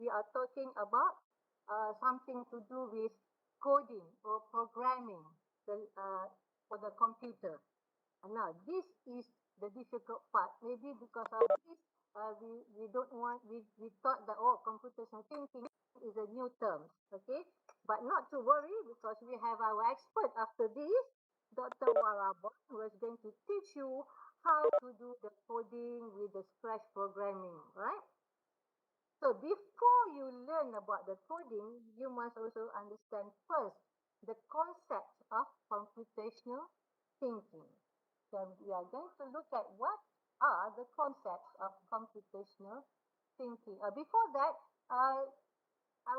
we are talking about something to do with coding or programming for the computer. And now, this is the difficult part. Maybe because of this, we don't want, we thought that, oh, computational thinking is a new term, okay? But not to worry, because we have our expert after this, Dr. Warabon, who is going to teach you how to do the coding with the Scratch programming, right? So before you learn about the coding, you must also understand first the concept of computational thinking. So we are going to look at what are the concepts of computational thinking. Before that, I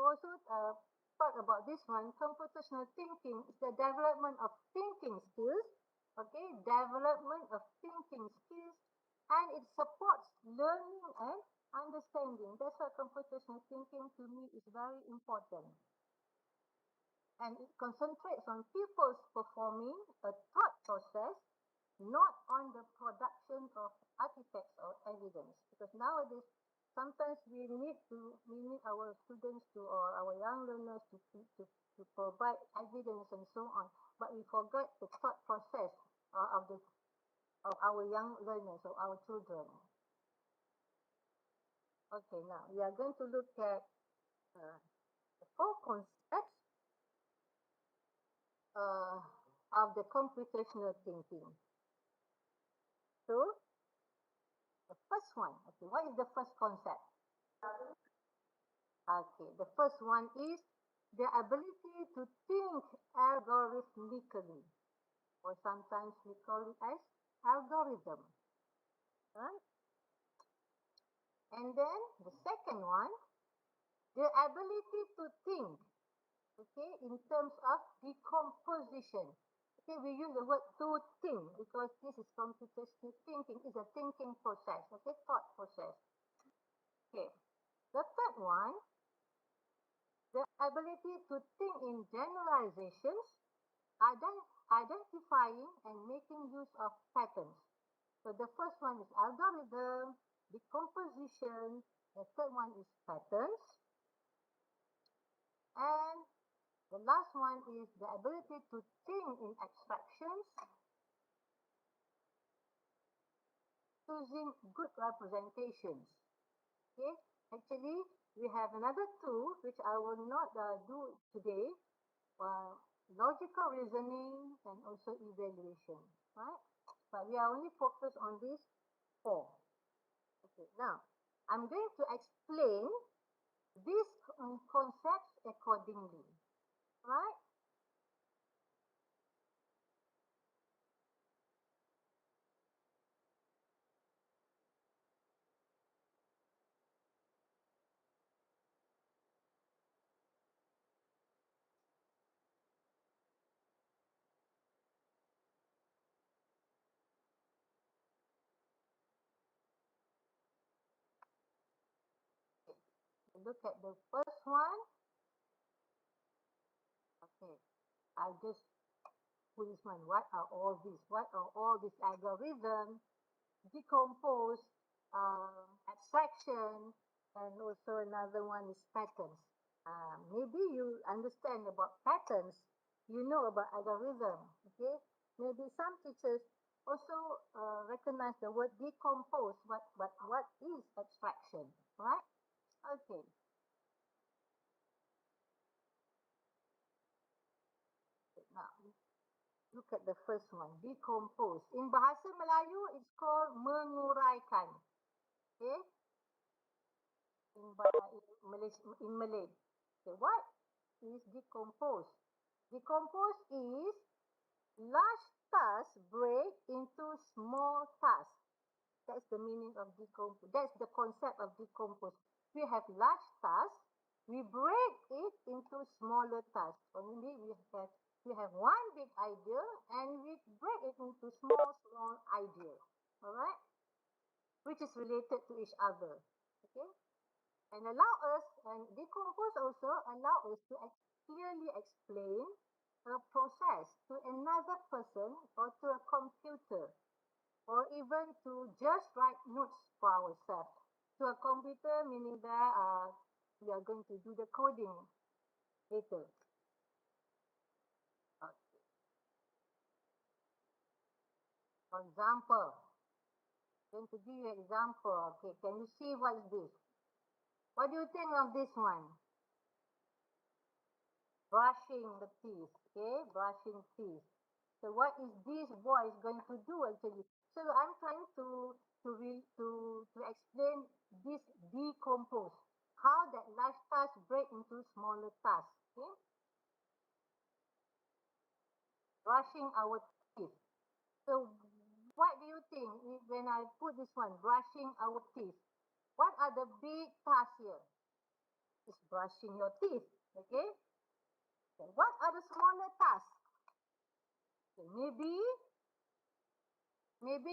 also talk about this one. Computational thinking is the development of thinking skills. Okay, development of thinking skills, and it supports learning and understanding. That's why computational thinking to me is very important. And it concentrates on people's performing a thought process, not on the production of artifacts or evidence. Because nowadays, sometimes we need our students to, or our young learners to provide evidence and so on. But we forget the thought process of our young learners, of our children. Okay, now we are going to look at the four concepts of the computational thinking. So, the first one, okay, what is the first concept? Okay, the first one is the ability to think algorithmically, or sometimes we call it as algorithm, right? And then the second one, the ability to think, okay, in terms of decomposition. Okay, we use the word to think because this is computational thinking, is a thinking process, okay, thought process. Okay, the third one, the ability to think in generalizations, identifying and making use of patterns. So the first one is algorithm, decomposition, the third one is patterns, and the last one is the ability to think in abstractions, choosing good representations. Okay, actually, we have another two which I will not do today, logical reasoning and also evaluation, right? But we are only focused on these four. Okay, now I'm going to explain these concepts accordingly, right? Look at the first one. Okay, I just put this one. What are all these? What are all these algorithms? Decompose, abstraction, and also another one is patterns. Maybe you understand about patterns. You know about algorithm. Okay, maybe some teachers also recognize the word decompose. But what is abstraction? Right? Okay. Now look at the first one. Decompose. In bahasa Melayu, it's called menguraikan. Okay. In Malay. Okay, what is decompose? Decompose is large tasks break into small tasks. That's the meaning of decompose. That's the concept of decompose. We have large tasks, we break it into smaller tasks. Or maybe we have one big idea and we break it into small ideas. Alright? Which is related to each other. Okay? And decompose also allow us to clearly explain a process to another person or to a computer, or even to just write notes for ourselves. To a computer, meaning that we are going to do the coding later. Okay. For example, I'm going to give you an example. Okay, can you see what is this? What do you think of this one? Brushing the teeth. Okay, brushing teeth. So what is this boy is going to do actually? So I'm trying to explain this decompose. How that large task break into smaller tasks. Okay? Brushing our teeth. So what do you think when I put this one, brushing our teeth? What are the big tasks here? It's brushing your teeth. Okay? Okay. What are the smaller tasks? Okay, maybe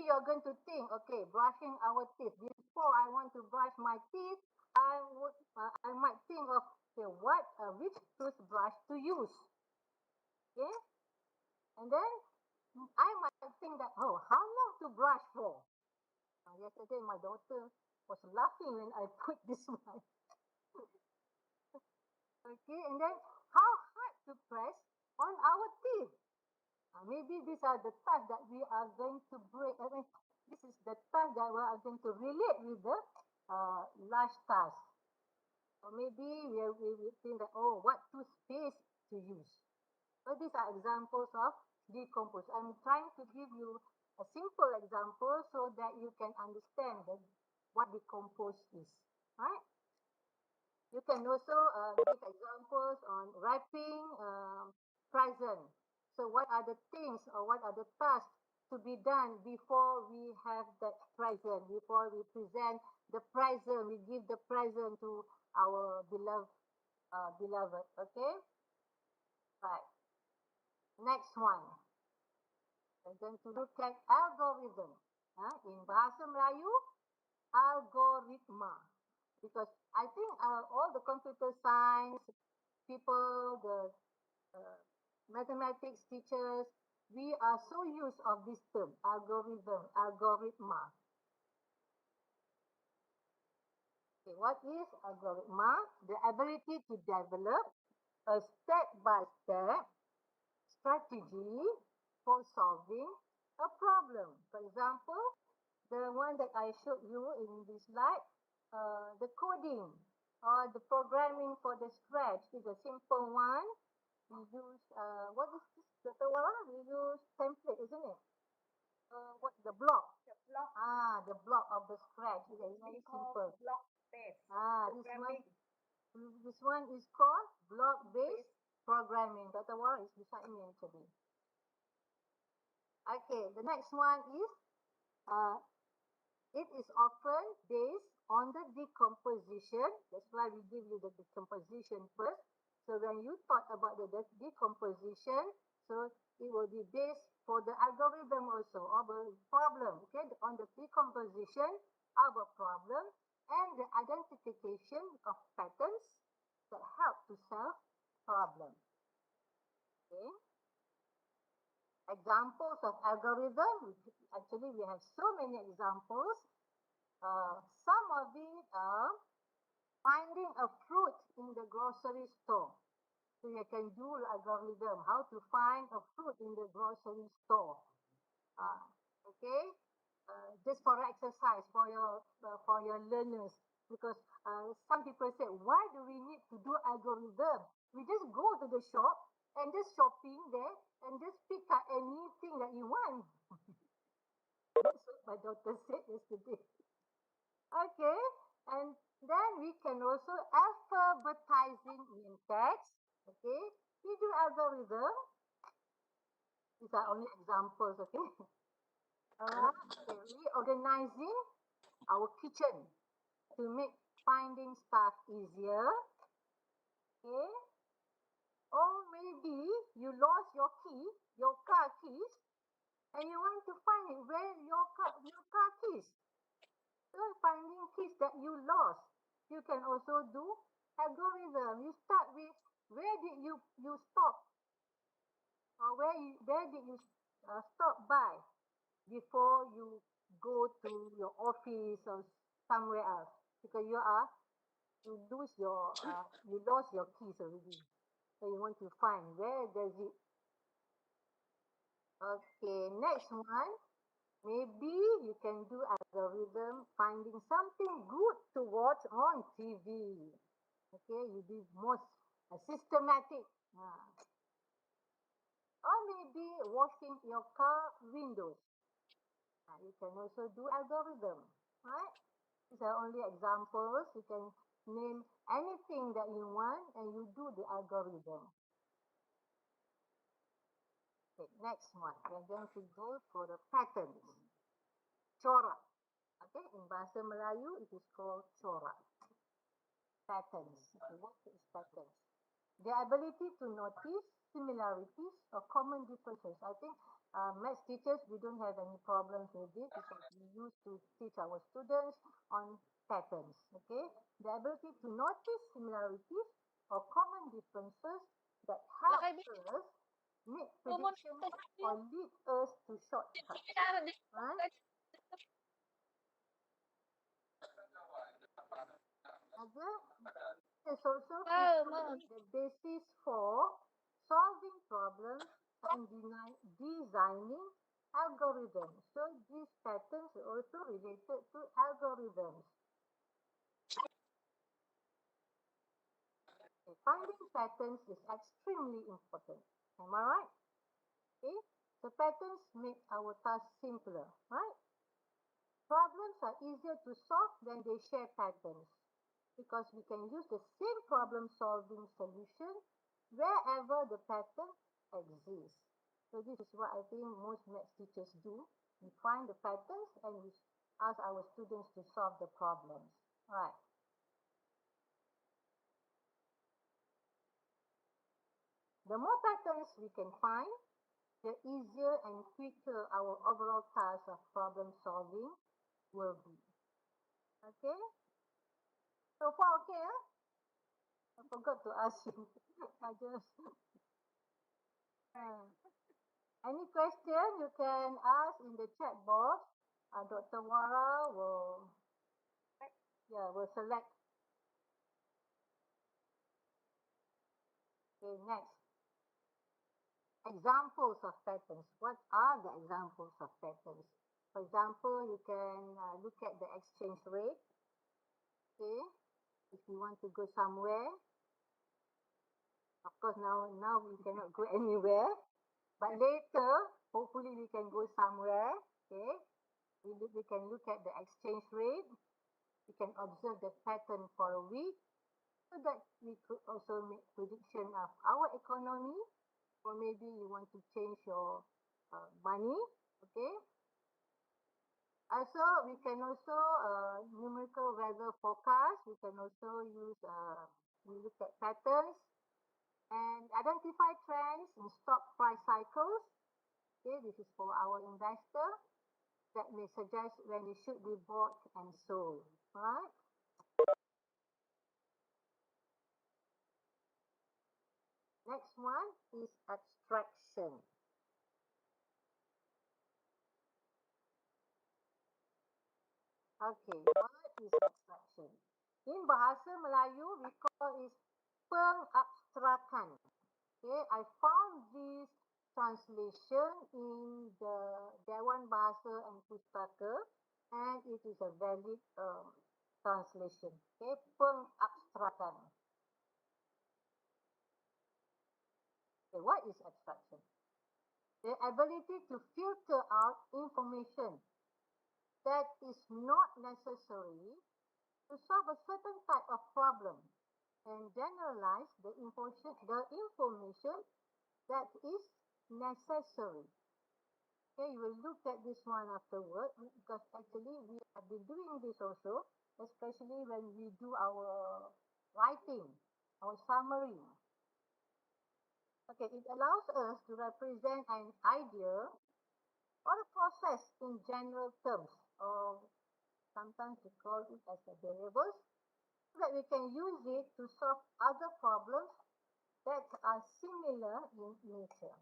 you're going to think, okay, brushing our teeth. Before I want to brush my teeth, I might think of, okay, which toothbrush to use. Okay, and then I might think that, oh, how long to brush for? Yesterday my daughter was laughing when I put this one. Okay, and then how hard to press on our teeth. Maybe these are the tasks that we are going to break. This is the task that we are going to relate with the large task. Or maybe we will think that, oh, what toothpaste to use. So these are examples of decompose. I'm trying to give you a simple example so that you can understand what decompose is. Right? You can also give examples on wrapping present. So what are the things or what are the tasks to be done before we have that present, before we present the present, we give the present to our beloved. Okay? Right. Next one. We're going to look at algorithm. In Bahasa Melayu, algoritma. Because I think all the computer science people, the mathematics teachers, we are so used of this term, algorithm, algorithma. Okay, what is algorithma? The ability to develop a step-by-step strategy for solving a problem. For example, the one that I showed you in this slide, the coding or the programming for the scratch is a simple one. We use, what is this, Dr. Wara? We use template, isn't it? What, the block? The block The block of the scratch is very simple. block-based This one is called block-based programming. Dr. Wara is beside me actually. Okay, the next one is, uh, it is often based on the decomposition. That's why we give you the decomposition first. So when you thought about the decomposition, so it will be based for the algorithm also of a problem, okay, on the decomposition of a problem and the identification of patterns that help to solve problem. Okay. Examples of algorithm, actually we have so many examples. Some of it are finding a fruit in the grocery store. So you can do algorithm how to find a fruit in the grocery store. Okay, just for exercise for your learners, because some people say, why do we need to do algorithm? We just go to the shop and just shopping there and just pick up anything that you want. That's what my daughter said yesterday. Okay, and then we can also alphabetizing in text. Okay, we do algorithm. These are only examples. Okay, alright. Okay, reorganizing our kitchen to make finding stuff easier. Okay, or maybe you lost your key, your car keys, and you want to find it where your car keys. So finding keys that you lost, you can also do algorithm. You start with where did you stop or where did you stop by before you go to your office or somewhere else, because you are you lost your keys already. So you want to find where does it. Okay, next one. Maybe you can do algorithm finding something good to watch on TV. Okay, you be more systematic. Or maybe washing your car windows. You can also do algorithm, right? These are only examples. You can name anything that you want and you do the algorithm. Okay, next one. We're going to go for the patterns. Corak. Okay, in Bahasa Melayu, it is called corak. Patterns. Okay, what is patterns? The ability to notice similarities or common differences. I think maths teachers, we don't have any problems with it because we used to teach our students on patterns. Okay, the ability to notice similarities or common differences that help us make predictions or lead us to shortcuts. Right? Again, it's also preparing the basis for solving problems and designing algorithms. So these patterns are also related to algorithms. Okay, finding patterns is extremely important. Am I right? Okay, the patterns make our task simpler, right? Problems are easier to solve when they share patterns because we can use the same problem solving solution wherever the pattern exists. So this is what I think most maths teachers do. We find the patterns and we ask our students to solve the problems. Right. The more patterns we can find, the easier and quicker our overall task of problem solving will be. Okay? So far okay, huh? I forgot to ask you. I just any question you can ask in the chat box. Dr. Wara will select. Okay, next. Examples of patterns. What are the examples of patterns? For example, you can look at the exchange rate. Okay, if you want to go somewhere, of course now we cannot go anywhere, but later hopefully we can go somewhere. Okay, we can look at the exchange rate. We can observe the pattern for a week so that we could also make prediction of our economy, or maybe you want to change your money. Okay. Also, we can also numerical weather forecast. We can also use we look at patterns and identify trends in stock price cycles. Okay, this is for our investor that may suggest when it should be bought and sold. Right. Next one is abstraction. Okay, what is abstraction? In Bahasa Melayu, we call it pengabstrakan. Okay, I found this translation in the Dewan Bahasa and Pustaka, and it is a valid translation. Okay, pengabstrakan. Okay, what is abstraction? The ability to filter out information that is not necessary to solve a certain type of problem and generalize the information that is necessary. Okay, you will look at this one afterward because actually we have been doing this also, especially when we do our writing, our summary. Okay, it allows us to represent an idea or a process in general terms, or sometimes we call it as a variables, so that we can use it to solve other problems that are similar in nature.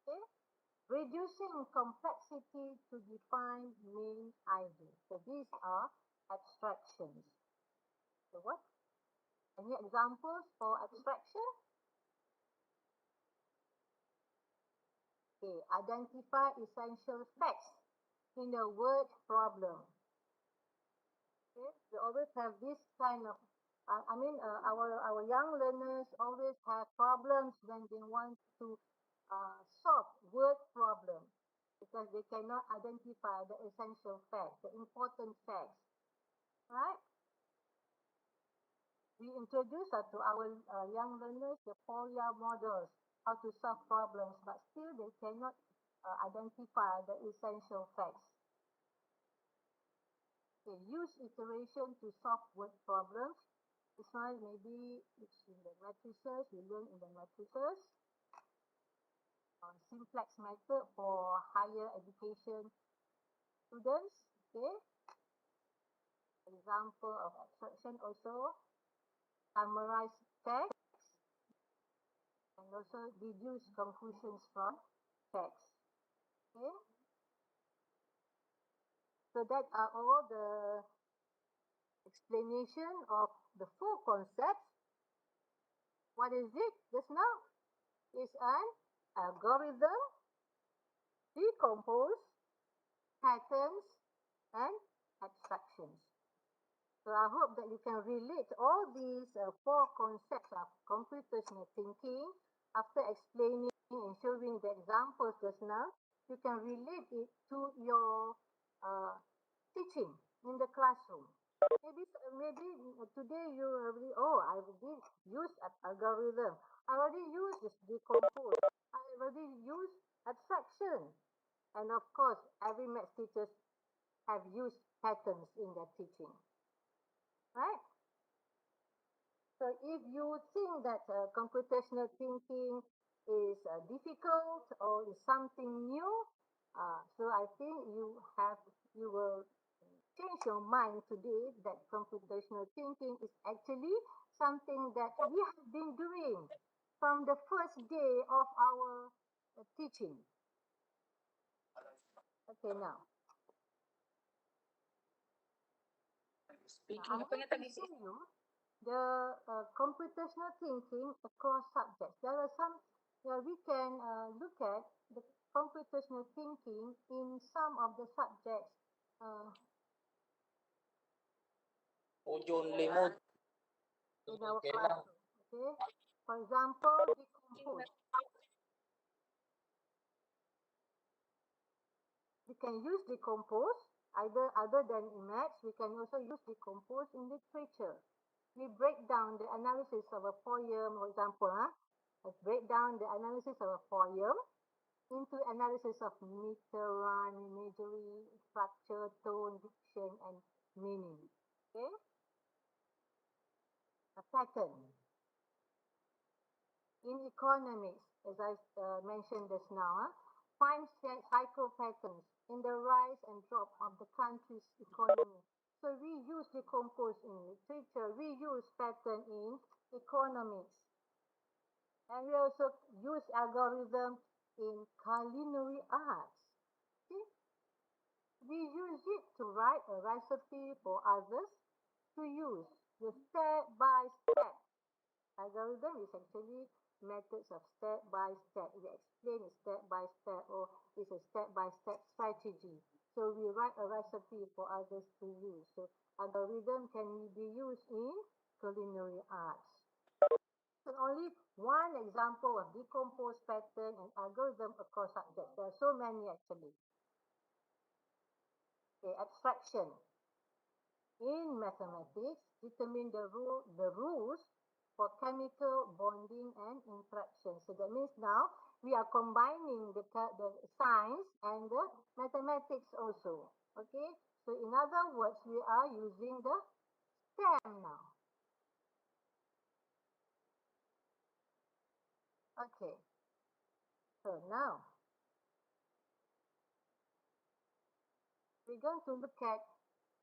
Okay? reducing complexity to define main ideas. So these are abstractions. So what? Any examples for abstraction? Okay, identify essential facts in a word problem. Okay, we always have this kind of, our young learners always have problems when they want to solve word problem because they cannot identify the essential facts, the important facts, right? We introduce to our young learners the FOIA models, how to solve problems, but still they cannot identify the essential facts. Okay, use iteration to solve word problems. This one maybe it's in the matrices, we learn in the matrices. Simplex method for higher education students. Okay. Example of abstraction also. Summarize text and also deduce conclusions from text. Okay. So that are all the explanation of the four concepts. What is it just now? It's an algorithm, decompose, patterns, and abstractions. So I hope that you can relate all these four concepts of computational thinking after explaining and showing the examples just now. You can relate it to your teaching in the classroom. Maybe today you already, oh, I did use algorithm. I already used this decompose. I already used abstraction. And of course, every math teachers have used patterns in their teaching, right? So if you think that computational thinking is difficult or is something new, so I think you will change your mind today that computational thinking is actually something that we have been doing from the first day of our teaching. Okay, now. I want to show you the computational thinking across subjects. There are some where we can look at the computational thinking in some of the subjects in our classroom. Okay, for example, decompose. We can use decompose either other than in maths. We can also use decompose in literature. We break down the analysis of a poem, for example. Let's break down the analysis of a poem into analysis of meter, rhyme, imagery, structure, tone, diction, and meaning. Okay? A pattern. In economics, as I mentioned just now, find cycle patterns in the rise and drop of the country's economy. So we use decompose in literature, we use pattern in economics. And we also use algorithm in culinary arts. See? We use it to write a recipe for others to use. The step-by-step algorithm is actually methods of step-by-step. We explain it step-by-step or it's a step-by-step strategy. So we write a recipe for others to use. So algorithm can be used in culinary arts. So only one example of decomposed pattern and algorithm across subjects. There are so many actually. Okay, abstraction. In mathematics, determine the rules for chemical bonding and interaction. So that means now we are combining the science and the mathematics also. Okay, so in other words, we are using the STEM now. Okay, so now we're going to look at,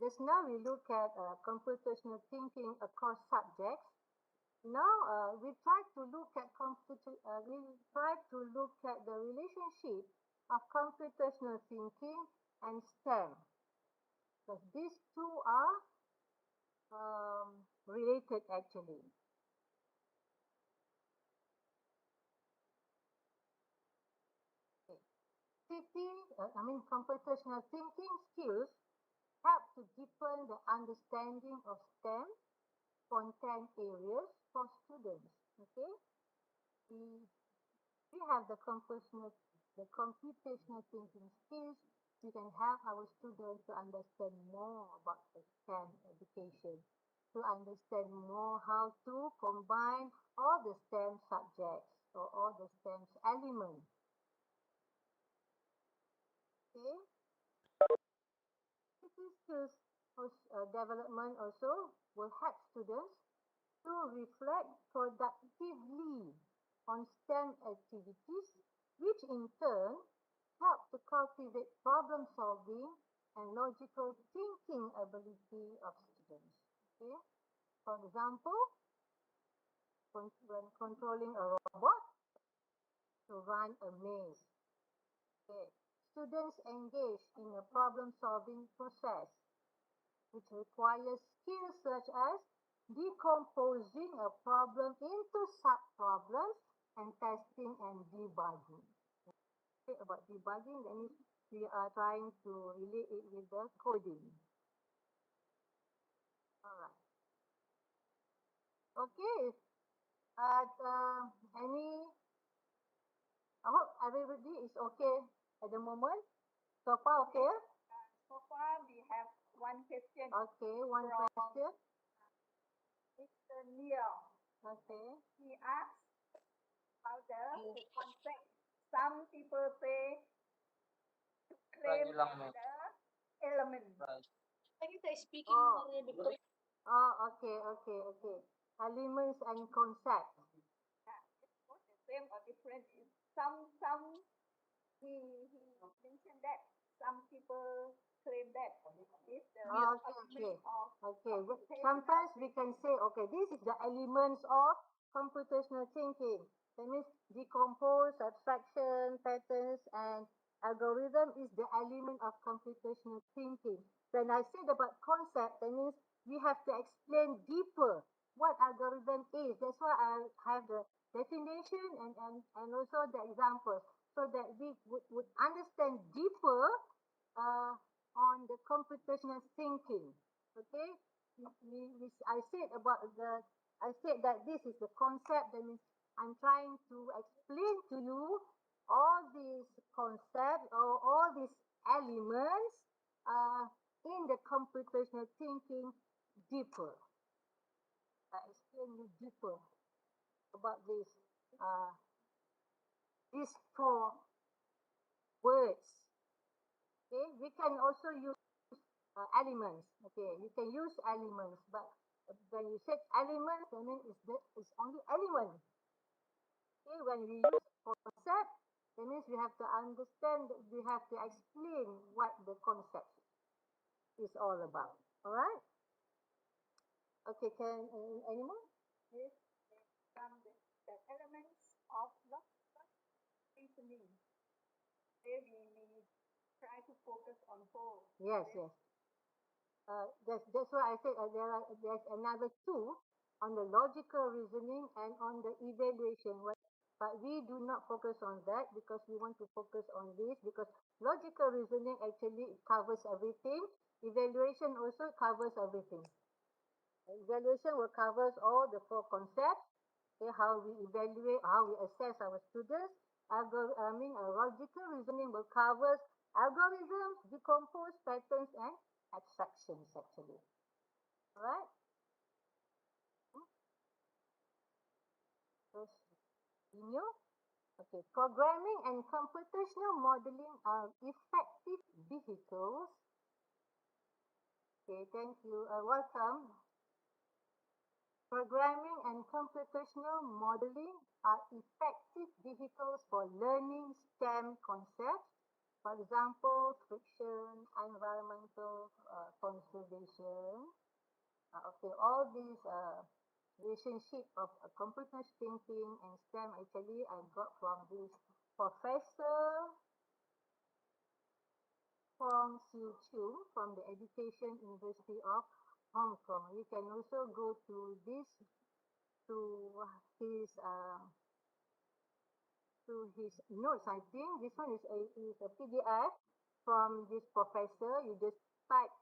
just now we look at computational thinking across subjects. Now we try to look at the relationship of computational thinking and STEM. Because these two are related actually. Computational thinking skills help to deepen the understanding of STEM content areas for students. Okay, we, we have the computational thinking skills. We can help our students to understand more about the STEM education, to understand more how to combine all the STEM subjects or all the STEM elements. Okay, this skills development also will help students to reflect productively on STEM activities, which in turn help to cultivate problem solving and logical thinking ability of students. Okay? For example, when controlling a robot to run a maze, okay, students engage in a problem solving process which requires skills such as decomposing a problem into sub-problems and testing and debugging. Okay, about debugging, that means we are trying to relate it with the coding. Alright. Okay. Any? I hope everybody is okay at the moment. So far, okay? So far, we have one question. Okay, one from question. Mr. Neil. Okay. He asks, how does the concept some people say to claim as the element? Oh. Oh, okay. Elements and concepts. It's not the same or different. Some he mentioned that some people claim that it's the Okay. element of Okay. computational Sometimes we can say, okay, this is the elements of computational thinking. That means decompose, abstraction, patterns, and algorithm is the element of computational thinking. When I said about concept, that means we have to explain deeper what algorithm is. That's why I have the definition and also the examples so that we would understand deeper uh, on the computational thinking. Okay, I said that this is the concept. That means I'm trying to explain to you all these concepts or all these elements in the computational thinking deeper. I explain you deeper about uh, these four words. Okay, we can also use elements. Okay, you can use elements, but when you say elements, I mean it's only element. Okay, when we use concept, that means we have to understand, we have to explain what the concept is all about. All right? Okay, can any more? Yes, the elements of logical reasoning. Maybe we try to focus on four. Yes. That's why I said there's another two on the logical reasoning and on the evaluation. But we do not focus on that because we want to focus on this because logical reasoning actually covers everything. Evaluation also covers everything. Evaluation will cover all the four concepts. Okay, how we evaluate, how we assess our students. Logical reasoning will cover algorithms, decompose patterns, and abstractions actually. Alright? Let's continue. Okay, programming and computational modeling are effective vehicles. Okay, thank you. Welcome. Programming and computational modeling are effective vehicles for learning STEM concepts. For example, friction, environmental conservation. Okay, all these relationship of computational thinking and STEM actually I got from this professor Fong Siu Chung from the Education University of Hong Kong. You can also go to his to his notes. I think this one is a PDF from this professor. You just type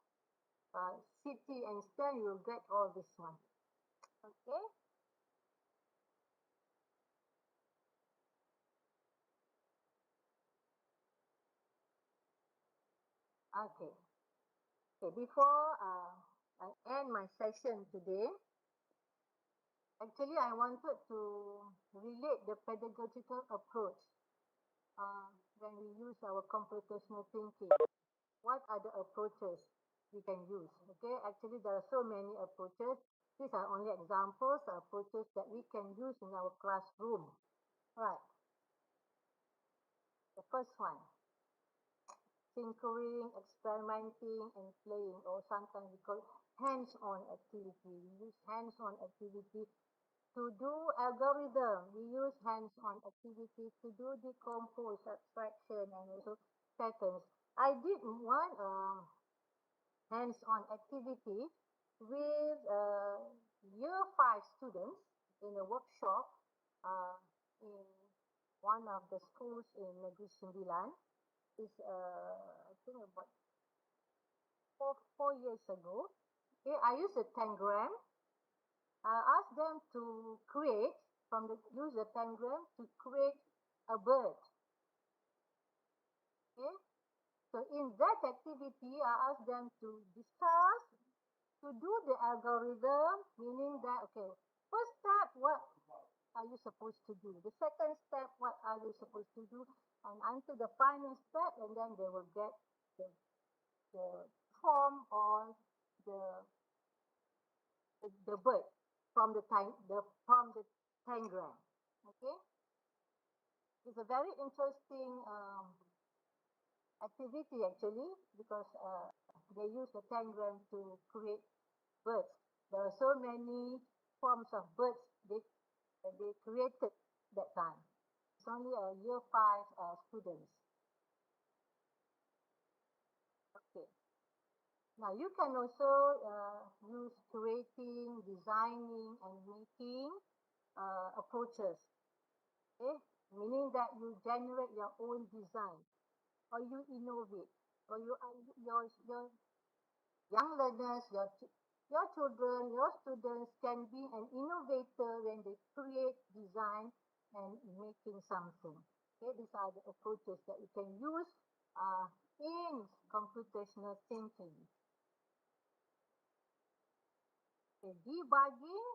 city and stem, you will get all this one. Okay. Okay. Okay. Before I end my session today, actually I wanted to relate the pedagogical approach when we use our computational thinking. What are the approaches we can use? Okay, actually there are so many approaches. These are only examples of approaches that we can use in our classroom. Right. The first one, tinkering, experimenting, and playing, or sometimes we call hands-on activity. We use hands-on activity to do algorithm. We use hands-on activity to do decompose, abstraction, and also patterns. I did one hands-on activity with year 5 students in a workshop in one of the schools in Negeri Sembilan. It's I think about four years ago. Okay, I used a tangram. I asked them to create use the tangram to create a bird. Okay, so in that activity, I asked them to discuss to do the algorithm, meaning that, okay, first step, what are you supposed to do? The second step, what are you supposed to do? And until the final step, and then they will get the form or the, the bird from from the tangram. Okay, it's a very interesting activity actually because they use the tangram to create birds. There are so many forms of birds they created that time. It's only a year 5 students. Okay. Now you can also use creating, designing, and making approaches. Okay, meaning that you generate your own design, or you innovate, or your young learners, your children, your students can be an innovator when they create, design, and making something. Okay, these are the approaches that you can use in computational thinking. Okay, debugging,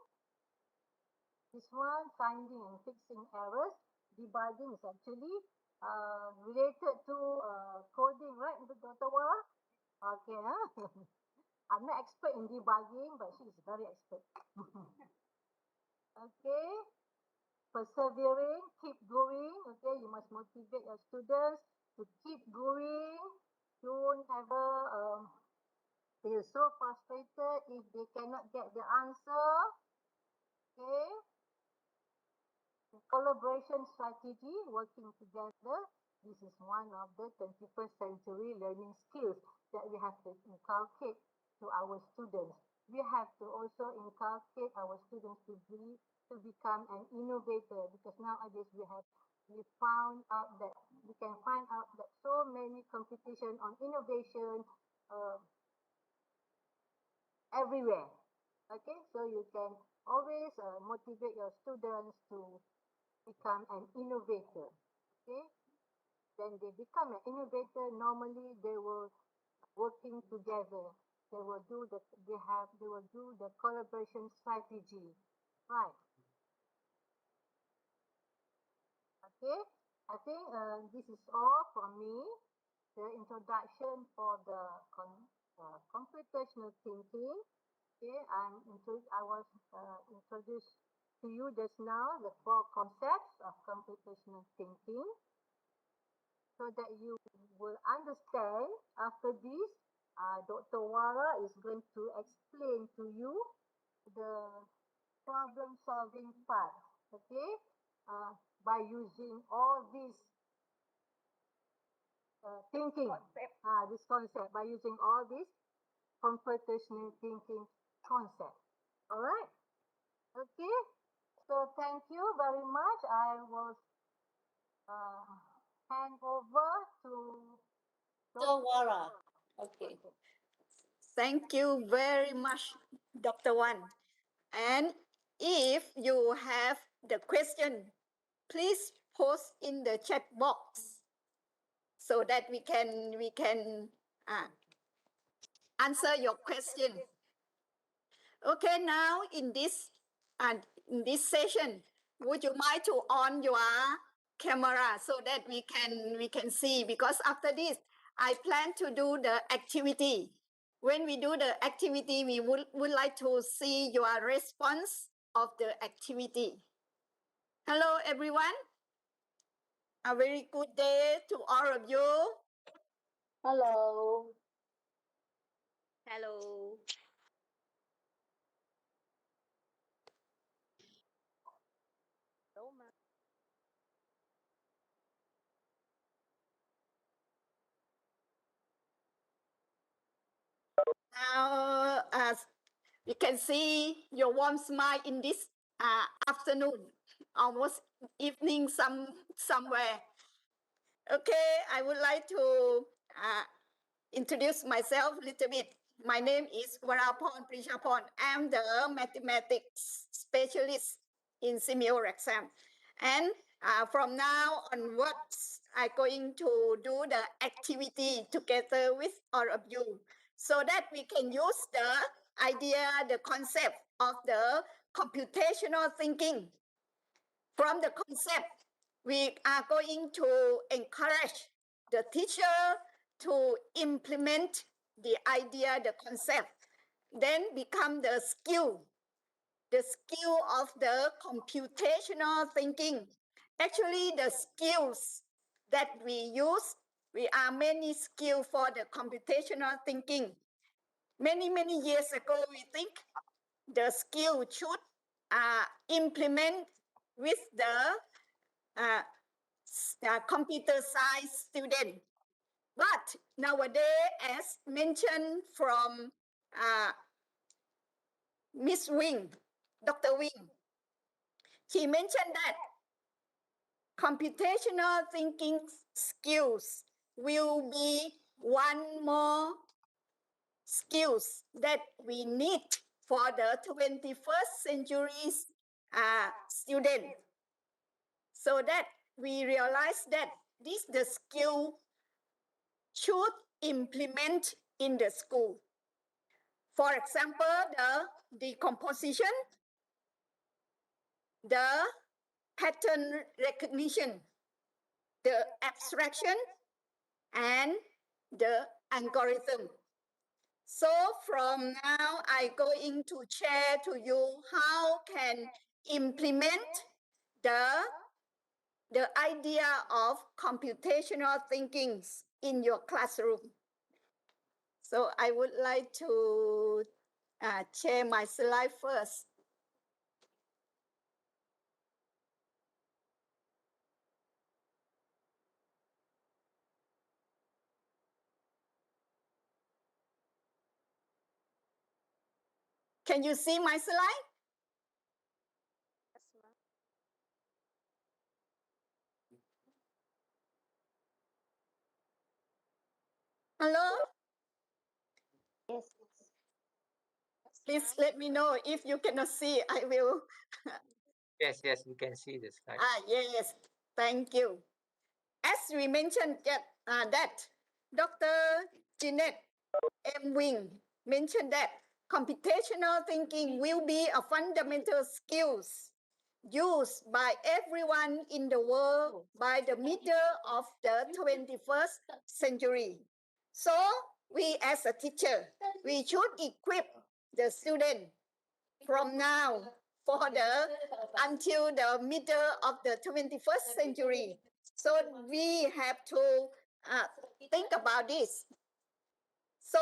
this one, finding and fixing errors. Debugging is actually related to coding, right, Dr. Wara? Okay, huh? I'm not expert in debugging, but she is very expert. Okay, persevering, keep going. Okay, you must motivate your students to keep going. Don't ever feel so frustrated if they cannot get the answer. Okay, collaboration strategy, working together. This is one of the 21st century learning skills that we have to inculcate to our students. We have to also inculcate our students to become an innovator because nowadays we found out that we can find out that so many competition on innovation everywhere. Okay, so you can always motivate your students to become an innovator. Okay, when they become an innovator, normally they will working together. They will do the collaboration strategy. Right. Okay. I think this is all from me. The introduction for the computational thinking. Okay, I was introduced to you just now the four concepts of computational thinking, so that you will understand. After this, Dr. Wara is going to explain to you the problem solving part, okay, by using all these thinking, this concept by using all these computational thinking concepts. All right. Okay. So thank you very much. I will hand over to So, Wara. Okay. Thank you very much, Dr. Wan. And if you have the question, please post in the chat box so that we can answer your question. Okay, now in this session, would you mind to on your camera so that we can see? Because after this, I plan to do the activity. When we do the activity, we would like to see your response of the activity. Hello, everyone. A very good day to all of you. Hello. Hello. Now, as you can see your warm smile in this afternoon, almost evening somewhere. Okay, I would like to introduce myself a little bit. My name is Varapon Prishapon. I'm the mathematics specialist in Simeo exam. And from now onwards, I'm going to do the activity together with all of you so that we can use the idea, the concept of the computational thinking. From the concept, we are going to encourage the teacher to implement the idea, the concept, then become the skill of the computational thinking. Actually, the skills that we use, we are many skills for the computational thinking. Many years ago, we think the skill should implement with the computer science student. But nowadays, as mentioned from Miss Wing, Dr. Wing, she mentioned that computational thinking skills will be one more skills that we need for the 21st century's student. So that we realize that this the skill should implement in the school. For example, the decomposition, the pattern recognition, the abstraction, and the algorithm. So from now, I'm going to share to you how can implement the idea of computational thinking in your classroom. So I would like to share my slide first. Can you see my slide? Yes, ma'am. Hello? Yes. Please let me know if you cannot see. I will. Yes, we can see the slide. Yes. Thank you. As we mentioned that Dr. Jeanette M. Wing mentioned that computational thinking will be a fundamental skills used by everyone in the world by the middle of the 21st century. So we as a teacher, we should equip the student from now for the until the middle of the 21st century. So we have to think about this. So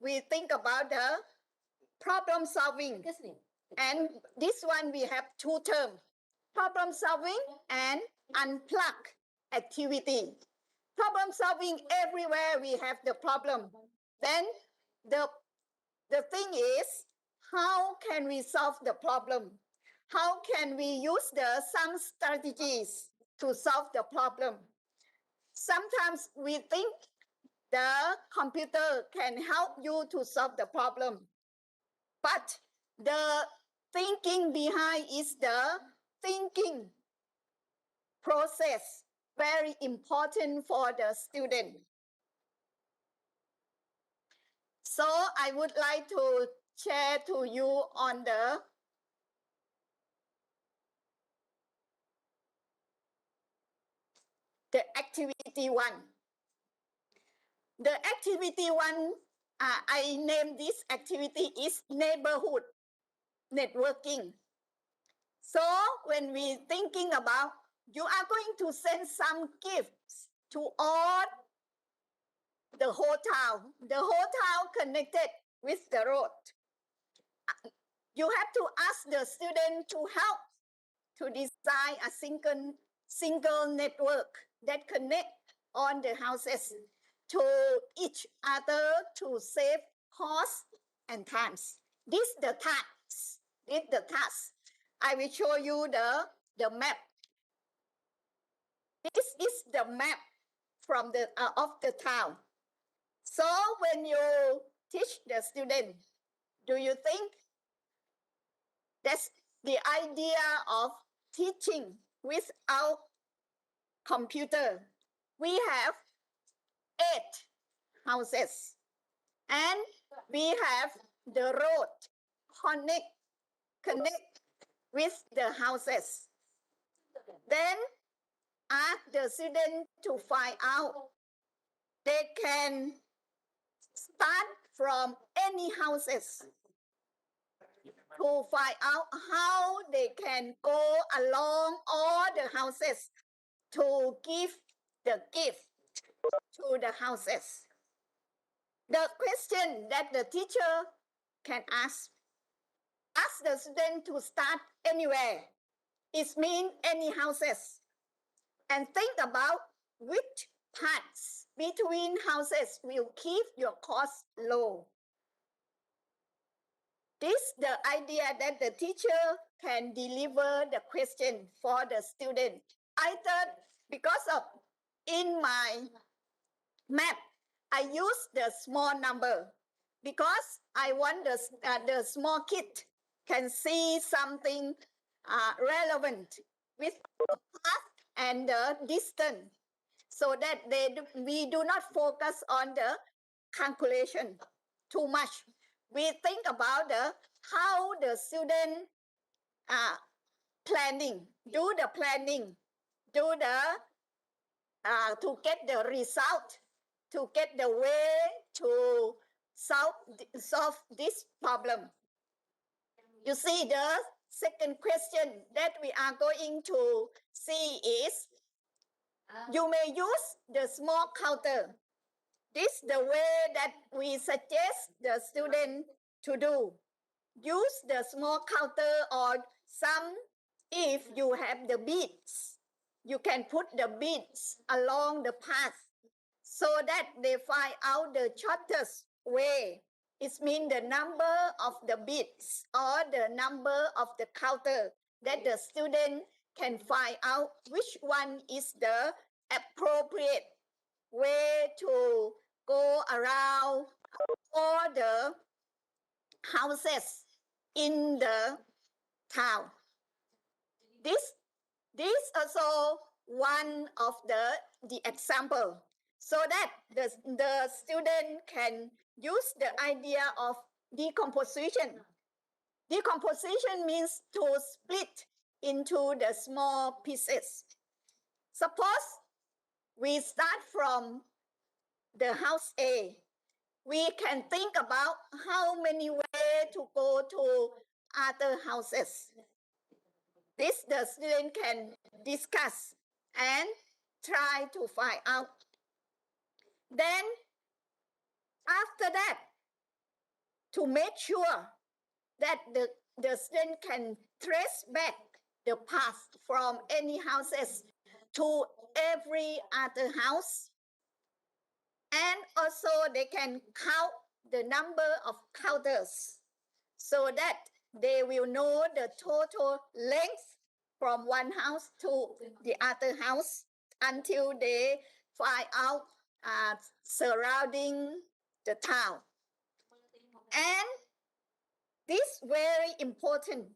we think about the problem solving. And this one we have two terms, problem solving and unplug activity. Problem solving, everywhere we have the problem. Then the thing is, how can we solve the problem? How can we use some strategies to solve the problem? Sometimes we think the computer can help you to solve the problem, but the thinking behind is the thinking process, very important for the student. So I would like to share to you on the activity one. The activity one, I name this activity is neighborhood networking. So when we thinking about, you are going to send some gifts to all the whole town connected with the road. You have to ask the student to help to design a single network that connect all the houses to each other to save cost and times. This is the task. I will show you the map. This is the map from of the town. So when you teach the student, do you think that's the idea of teaching without computer? We have 8 houses and we have the road connect with the houses. Then ask the student to find out. They can start from any houses to find out how they can go along all the houses to give the gift to the houses. The question that the teacher can ask the student to start anywhere. It means any houses. And think about which paths between houses will keep your cost low. This is the idea that the teacher can deliver the question for the student. I thought because of in my map, I use the small number because I want the small kid can see something relevant with the path and the distance, so that we do not focus on the calculation too much. We think about how the student planning, do the planning, do the to get the result, to get the way to solve this problem. You see, the second question that we are going to see is, you may use the small counter. This is the way that we suggest the student to do. Use the small counter, or some, if you have the beads, you can put the beads along the path so that they find out the shortest way. It means the number of the beads or the number of the counter that the student can find out which one is the appropriate way to go around all the houses in the town. This also one of the example, so that the student can use the idea of decomposition. Decomposition means to split into the small pieces. Suppose we start from the house A. We can think about how many ways to go to other houses. This the student can discuss and try to find out. Then after that, to make sure that the student can trace back the path from any houses to every other house, And also they can count the number of counters so that they will know the total length from one house to the other house until they find out surrounding the town. And this very important.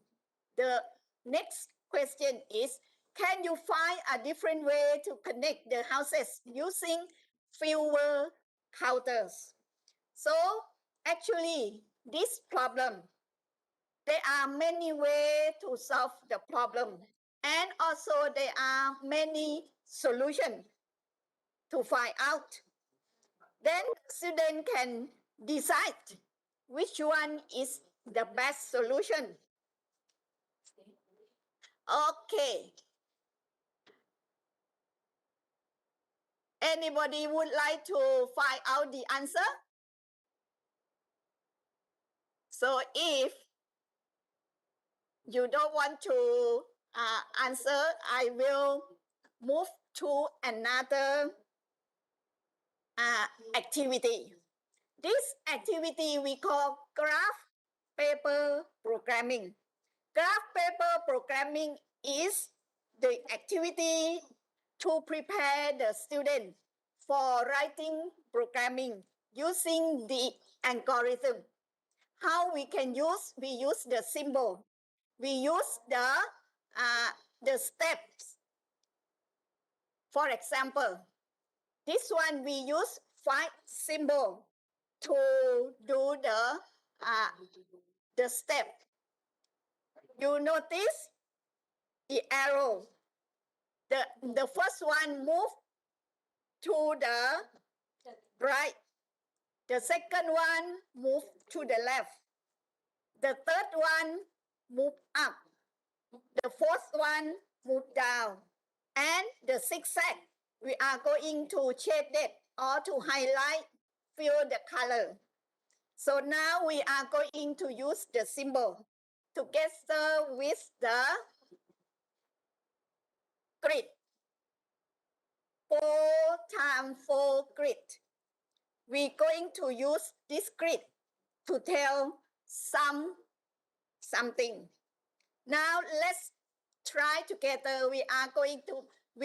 The next question is, can you find a different way to connect the houses using fewer counters? So actually, this problem, there are many ways to solve the problem. And also there are many solutions to find out. Then student can decide which one is the best solution. Okay. Anybody would like to find out the answer? So if you don't want to answer, I will move to another activity. This activity we call graph paper programming. Graph paper programming is the activity to prepare the student for writing programming using the algorithm. How we can use? We use the symbol. We use the steps. For example, this one we use 5 symbol to do the step. You notice the arrow. The first one move to the right. The second one move to the left. The third one move up. The fourth one move down. And the zigzag, we are going to shade it or to highlight, fill the color. So now we are going to use the symbol together with the grid. 4 times 4 grid. We're going to use this grid to tell something. Now let's try together. We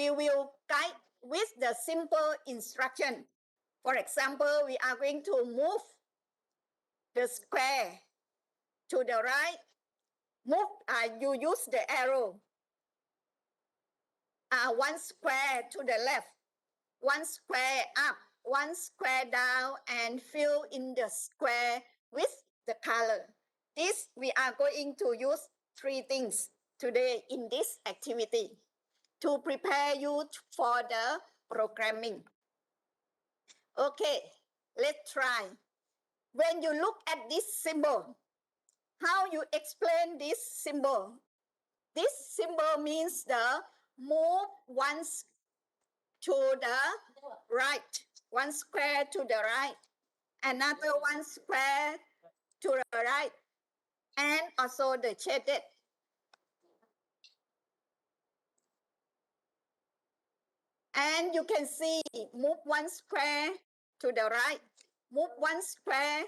will guide with the simple instruction. For example, we are going to move the square to the right. You use the arrow. 1 square to the left, 1 square up, 1 square down, and fill in the square with the color. This we are going to use 3 things today in this activity to prepare you for the programming. Okay, let's try. When you look at this symbol, how you explain this symbol? This symbol means the move once to the right, 1 square to the right, another 1 square to the right, and also the shaded. And you can see, move 1 square to the right, move 1 square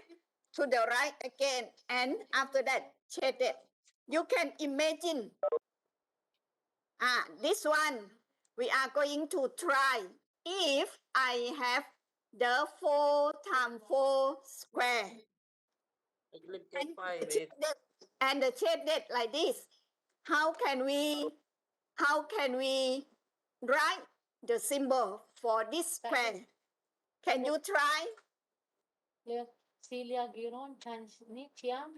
to the right again, and after that, shaded. You can imagine this one, we are going to try. If I have the 4 times 4 square, and the shaded like this, how can we write the symbol for this square? Can you try? Celia Giron dan ni Chiang.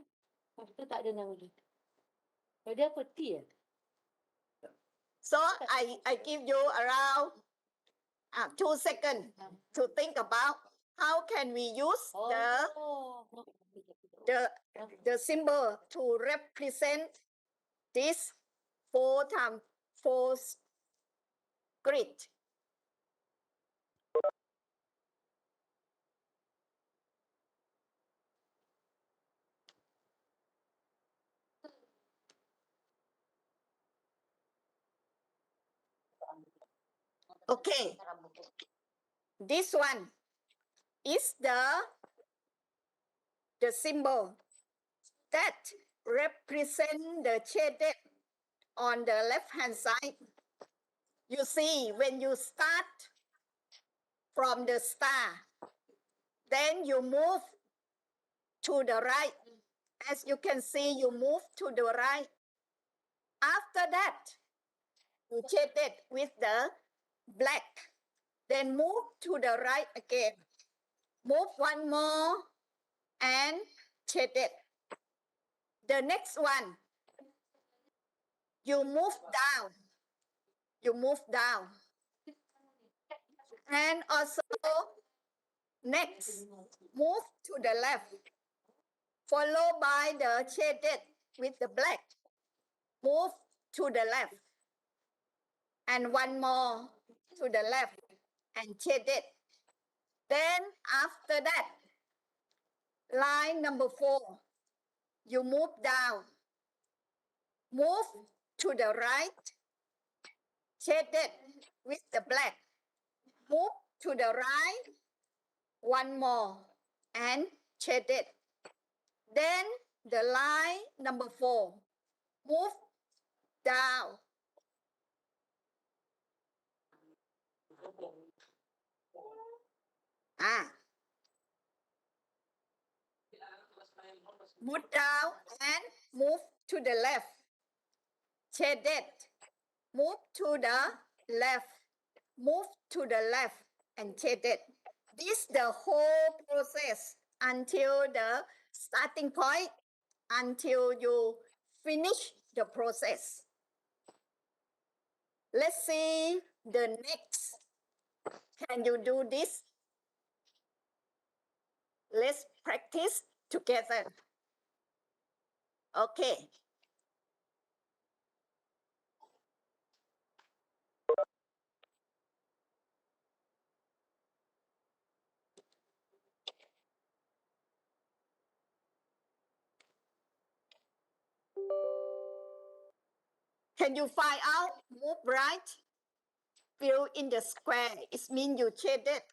Lepas tu tak ada nama dia. Dia apa? T So I give you around 2 seconds to think about how can we use the symbol to represent this 4 times 4 grid. Okay, this one, is the symbol that represent the shaded on the left hand side. You see, when you start from the star, then you move to the right. As you can see, you move to the right. After that, you shade it with the black. Then move to the right again. Move one more and shade it. The next one, you move down. You move down. And also, next, move to the left. Followed by the shaded with the black. Move to the left. And one more to the left and shaded. Then after that, line number 4, you move down. Move to the right, shaded with the black. Move to the right, one more, and shaded. Then the line number 4, move down. Move down and move to the left. Shaded. Move to the left. Move to the left and shaded. This the whole process until the starting point, until you finish the process. Let's see the next. Can you do this? Let's practice together. Okay. Can you find out? Move right, fill in the square. It means you shaded.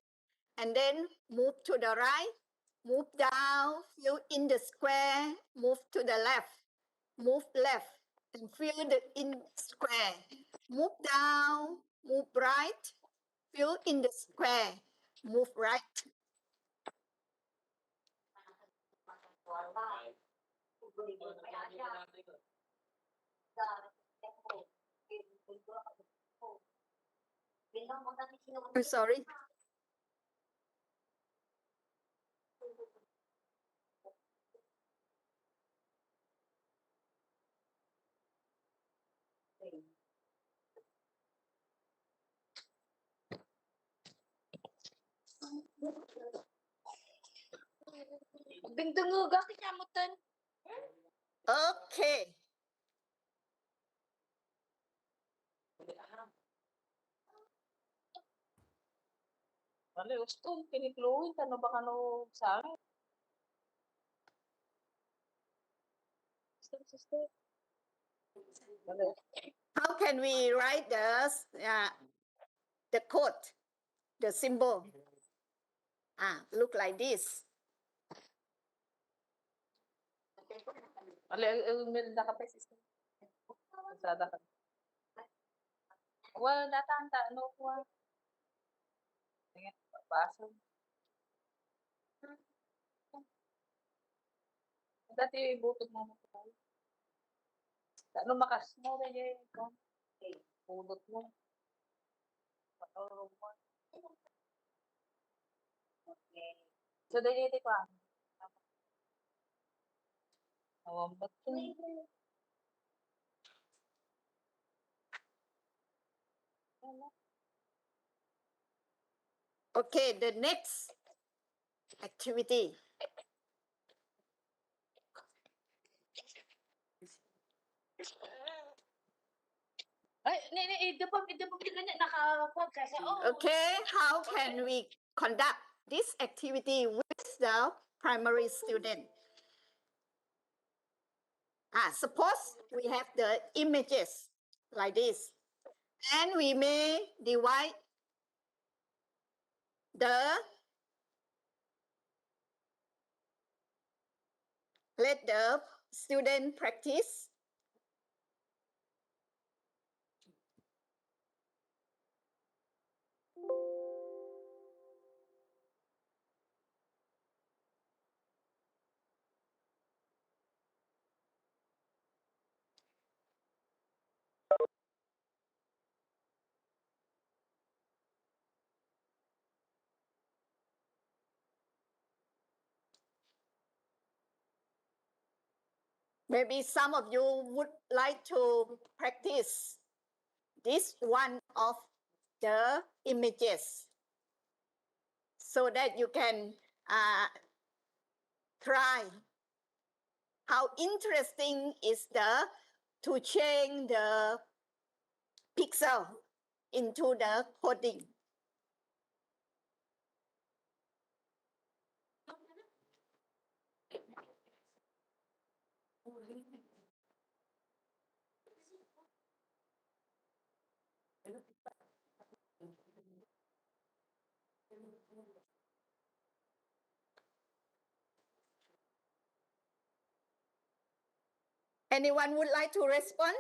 And then move to the right, move down, fill in the square, move to the left, move left, and fill the in square. Move down, move right, fill in the square, move right. I'm sorry. Okay. How can we write the code, the symbol? Look like this. Okay, the next activity. Okay, how can we conduct this activity with the primary student? Suppose we have the images like this, and we may divide the Let the student practice. Maybe some of you would like to practice this one of the images so that you can try how interesting is the to change the pixel into the coding. Anyone would like to respond?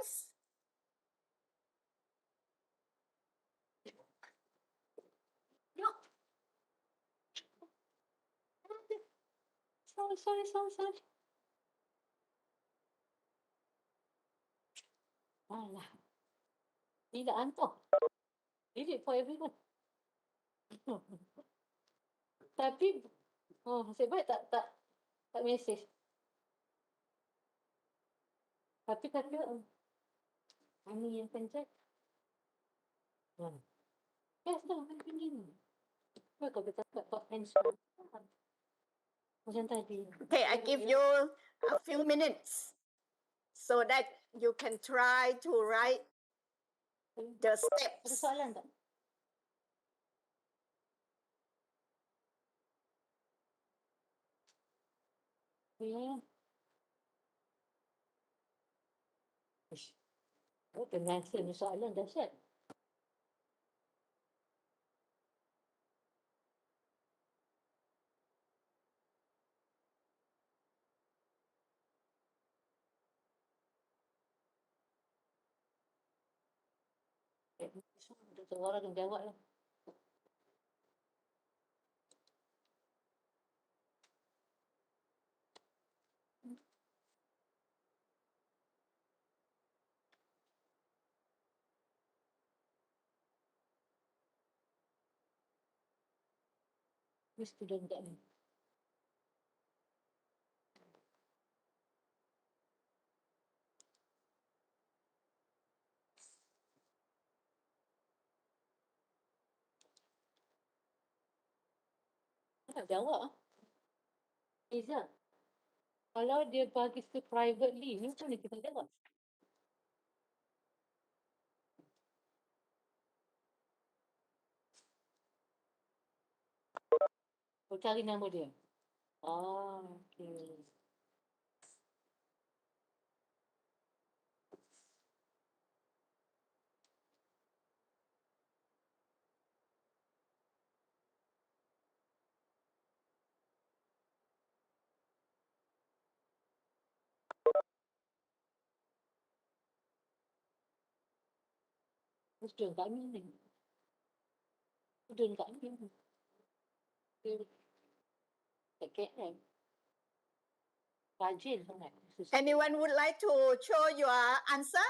No. Sorry. Alah. Tidak hantar. Did it for everyone. Tapi, nasib baik tak mesej. Tapi kata, Ani yang pencet. Yes, dah, kan begini. Kau kata tak answer. Macam tadi. Okay, I give you a few minutes so that you can try to write the Ada steps. soalan tak? Ya. Ish. Oh, kena answer ni soalan dahsyat. Ada orang yang jawab lah. Ni student kat ni. Tak jawab. Izzat, kalau dia bagi ke privately, ni macam mana kita jawab? Kau cari nama dia. Okay. Student kat ni ni. Student kat ni ni. Dia kat KL. Rajin sangat. Anyone would like to show your answer?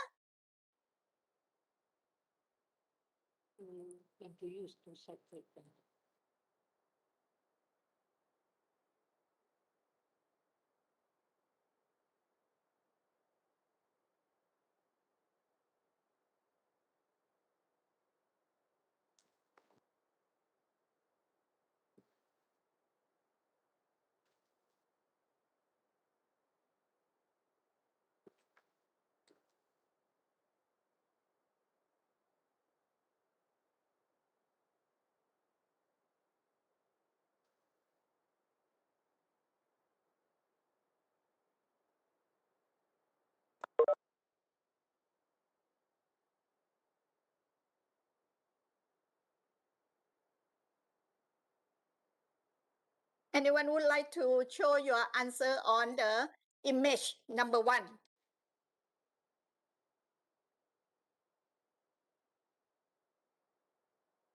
When to use to separate them. Anyone would like to show your answer on the image number 1.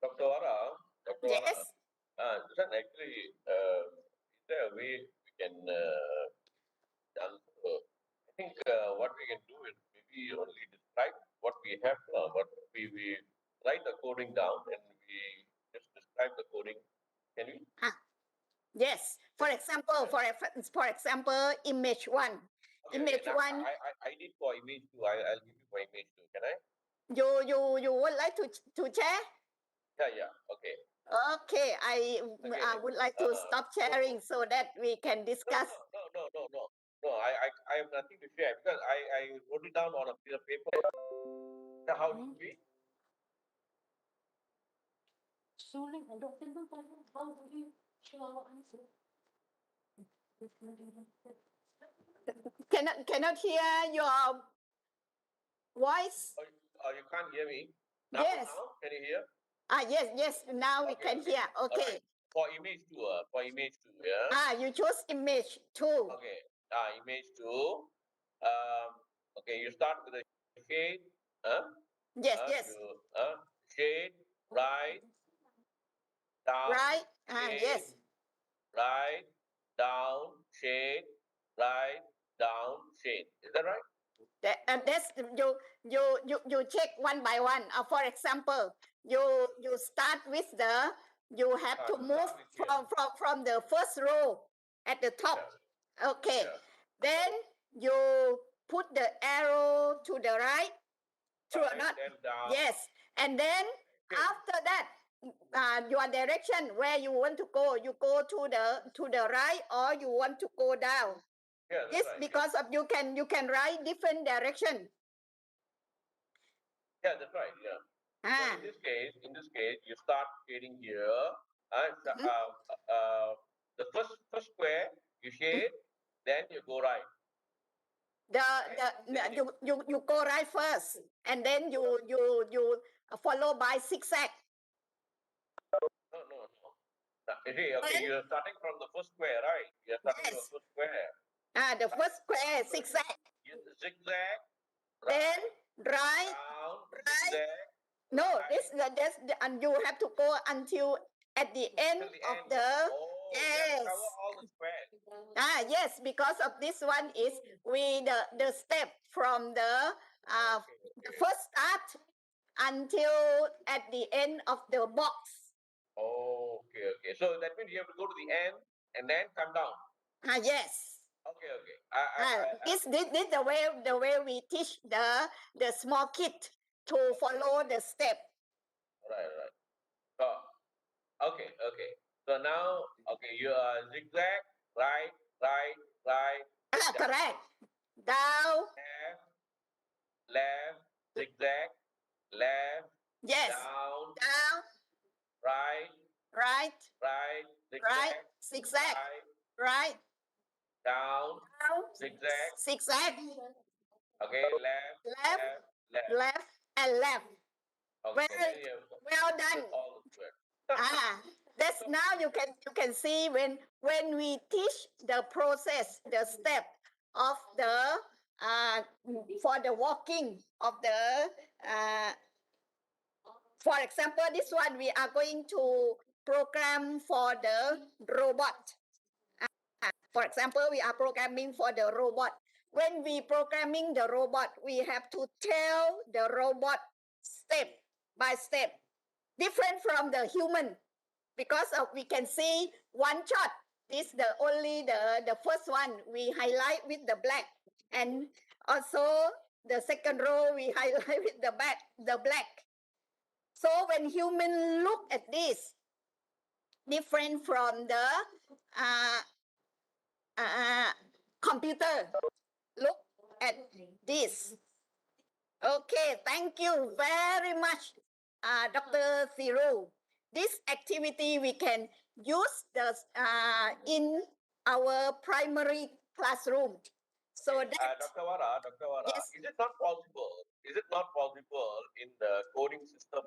Dr. Vara, Yes. Then actually, is there a way we can answer? I think what we can do is maybe only describe what we have, what we write the coding down and we just describe the coding. Can we? Yes. For example, image 1. Okay, Image now 1, I need for image 2. I'll give you for image 2. Can I? you would like to share? Yeah. Okay. Okay, I would like to stop sharing so that we can discuss. No. No, I have nothing to share because I wrote it down on a piece of paper. How it should be? So like Dr. Lu, how would you show our answer? Cannot hear your voice. Oh, you can't hear me? Now, Yes. can you hear? Yes. Now we can hear. Okay. All right. For image 2, yeah. You choose image 2. Okay. Image 2. Okay, you start with the shade. Yes. You shade, right, down, Right. shade, Yes. right, down, shade, right, down, shade. Is that right? That's you check one by one. For example, you start with you have to move from the first row at the top. Yeah. Okay. Yeah. Then you put the arrow to the right. Right, then down. Yes. And then after that, your direction where you want to go, you go to the right or you want to go down. Yeah, that's It's right. because of you can write different direction. Yeah, that's right. Yeah. So in this case, you start shading here. The first square you shade, then you go right. You go right first, and then you follow by zigzag. No. You see, okay, you're starting from the first square, right? You're starting from the first square. The first square zigzag. You zigzag. Then right. Down. Right. Zigzag. No, right. and you have to go until at the end of the. Oh, Yes. cover all the squares. Yes, because of this one is the step from the first start until at the end of the box. Oh, okay. So that means you have to go to the end and then come down. Yes. Okay. This the way we teach the small kid to follow the step. Right. So, okay. So now, you are zigzag, right. Correct. Down. Left, zigzag, left, Yes. down, right, zigzag, right, down, zigzag. Okay, left, and left. Okay, Well done. All the squares. That's now you can see when we teach the process, the step of the for the walking of the for example, this one we are going to program for the robot. For example, we are programming for the robot. When we programming the robot, we have to tell the robot step by step, different from the human, because we can see one shot. This the only the first one we highlight with the black, and also the second row we highlight with the black. So when human look at this, different from the computer look at this. Okay, thank you very much, Dr. Thiru. This activity we can use in our primary classroom. So that Dr. Vara, yes. is it not possible in the coding system,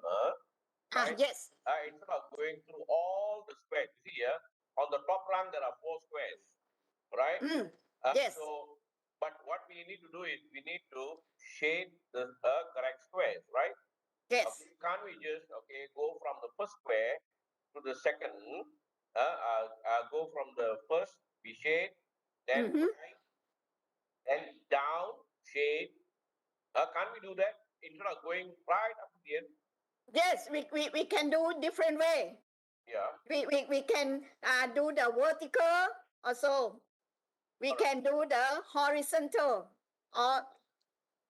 right? Yes. Instead of going through all the squares, you see here, on the top rank there are 4 squares, right? Yes. So But what we need to do is we need to shade the correct squares, right? Yes. Okay, can't we just go from the first square to the second? Go from the first we shade, then right, then down shade. Can't we do that instead of going right up to the end? Yes, we can do different way. Yeah. We can do the vertical also. We can do the horizontal. Or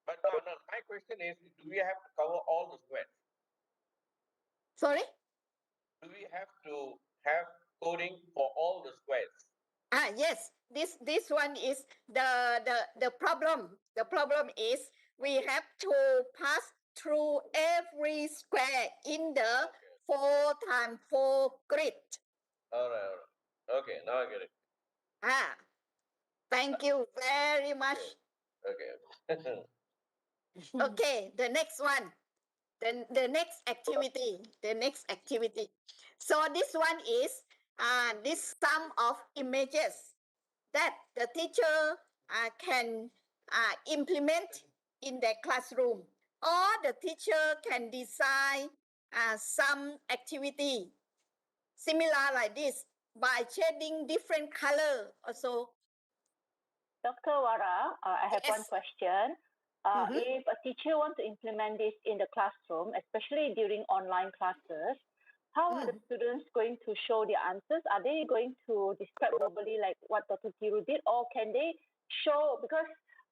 But no, my question is, do we have to cover all the squares? sorry? Do we have to have coding for all the squares? Yes. This one is the problem. The problem is we have to pass through every square in the 4x4 grid. All right. Okay, now I get it. Thank you very much. Okay. Okay, the next one. The next activity. So this one is this sum of images that the teacher can implement in their classroom, or the teacher can design some activity similar like this by shading different color also. Dr. Wara, I have one Yes. question. If a teacher wants to implement this in the classroom, especially during online classes, how are the students going to show their answers? Are they going to describe verbally like what Dr. Thiru did, or can they show? Because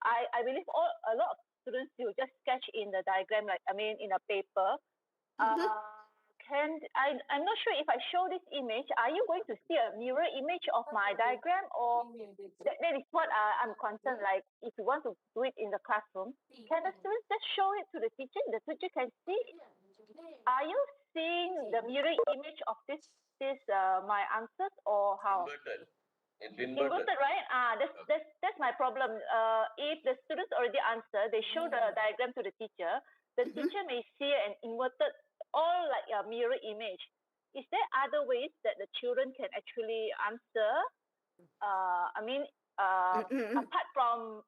I believe a lot of students do just sketch in the diagram, in a paper. I'm not sure if I show this image, are you going to see a mirror image of my diagram, or that is what I'm concerned. Like if you want to do it in the classroom, can the students just show it to the teacher? The teacher can see. Are you seeing the mirror image of this my answers, or how? Inverted, right? That's my problem. If the students already answer, they show the diagram to the teacher. The teacher may see an inverted, all like a mirror image. Is there other ways that the children can actually answer? Apart from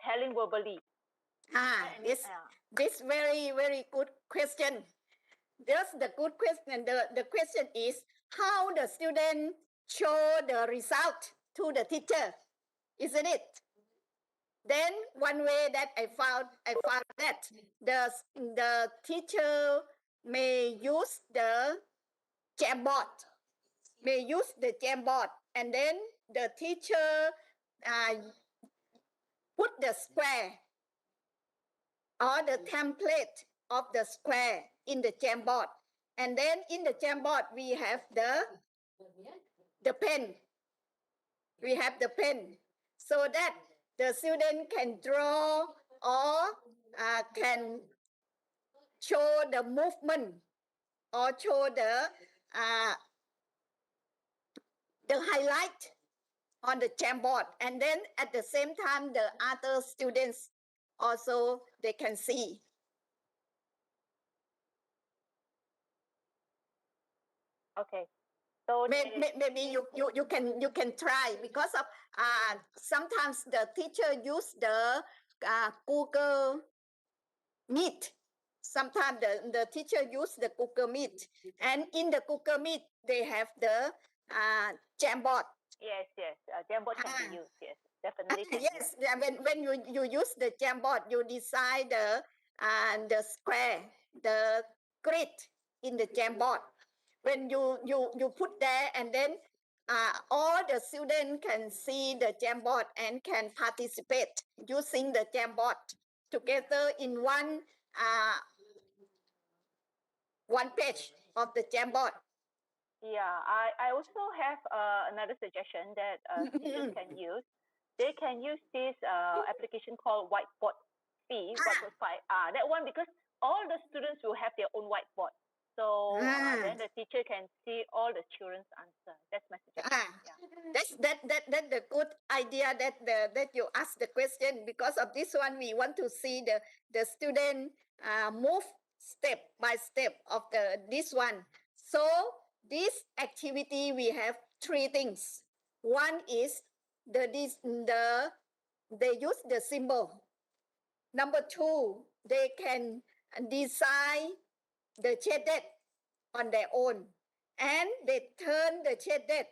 telling verbally. This very, very good question. That's the good question. The question is how the student show the result to the teacher, isn't it? Then one way that I found that the teacher may use the Jamboard, and then the teacher put the square or the template of the square in the Jamboard, and then in the Jamboard we have the pen. We have the pen, so that the student can draw or can show the movement or show the highlight on the Jamboard, and then at the same time the other students also they can see. Okay. So maybe you can try, because of sometimes the teacher use the Google Meet. Sometimes the teacher use the Google Meet, and in the Google Meet they have the Jamboard. Yes. Jamboard can be used. Yes, definitely can yes, use. when you use the Jamboard, you design the square, the grid in the Jamboard. When you put there, and then all the students can see the Jamboard and can participate using the Jamboard together in one page of the Jamboard. Yeah, I also have another suggestion that teachers can use. They can use this application called Whiteboard Whiteboard 5. That one, because all the students will have their own whiteboard. So then the teacher can see all the children's answer. That's my suggestion. That's the good idea that you ask the question. Because of this one, we want to see the student move step by step of this one. So this activity we have three things. One is the they use the symbol. Number 2, they can design the shaded on their own, and they turn the shaded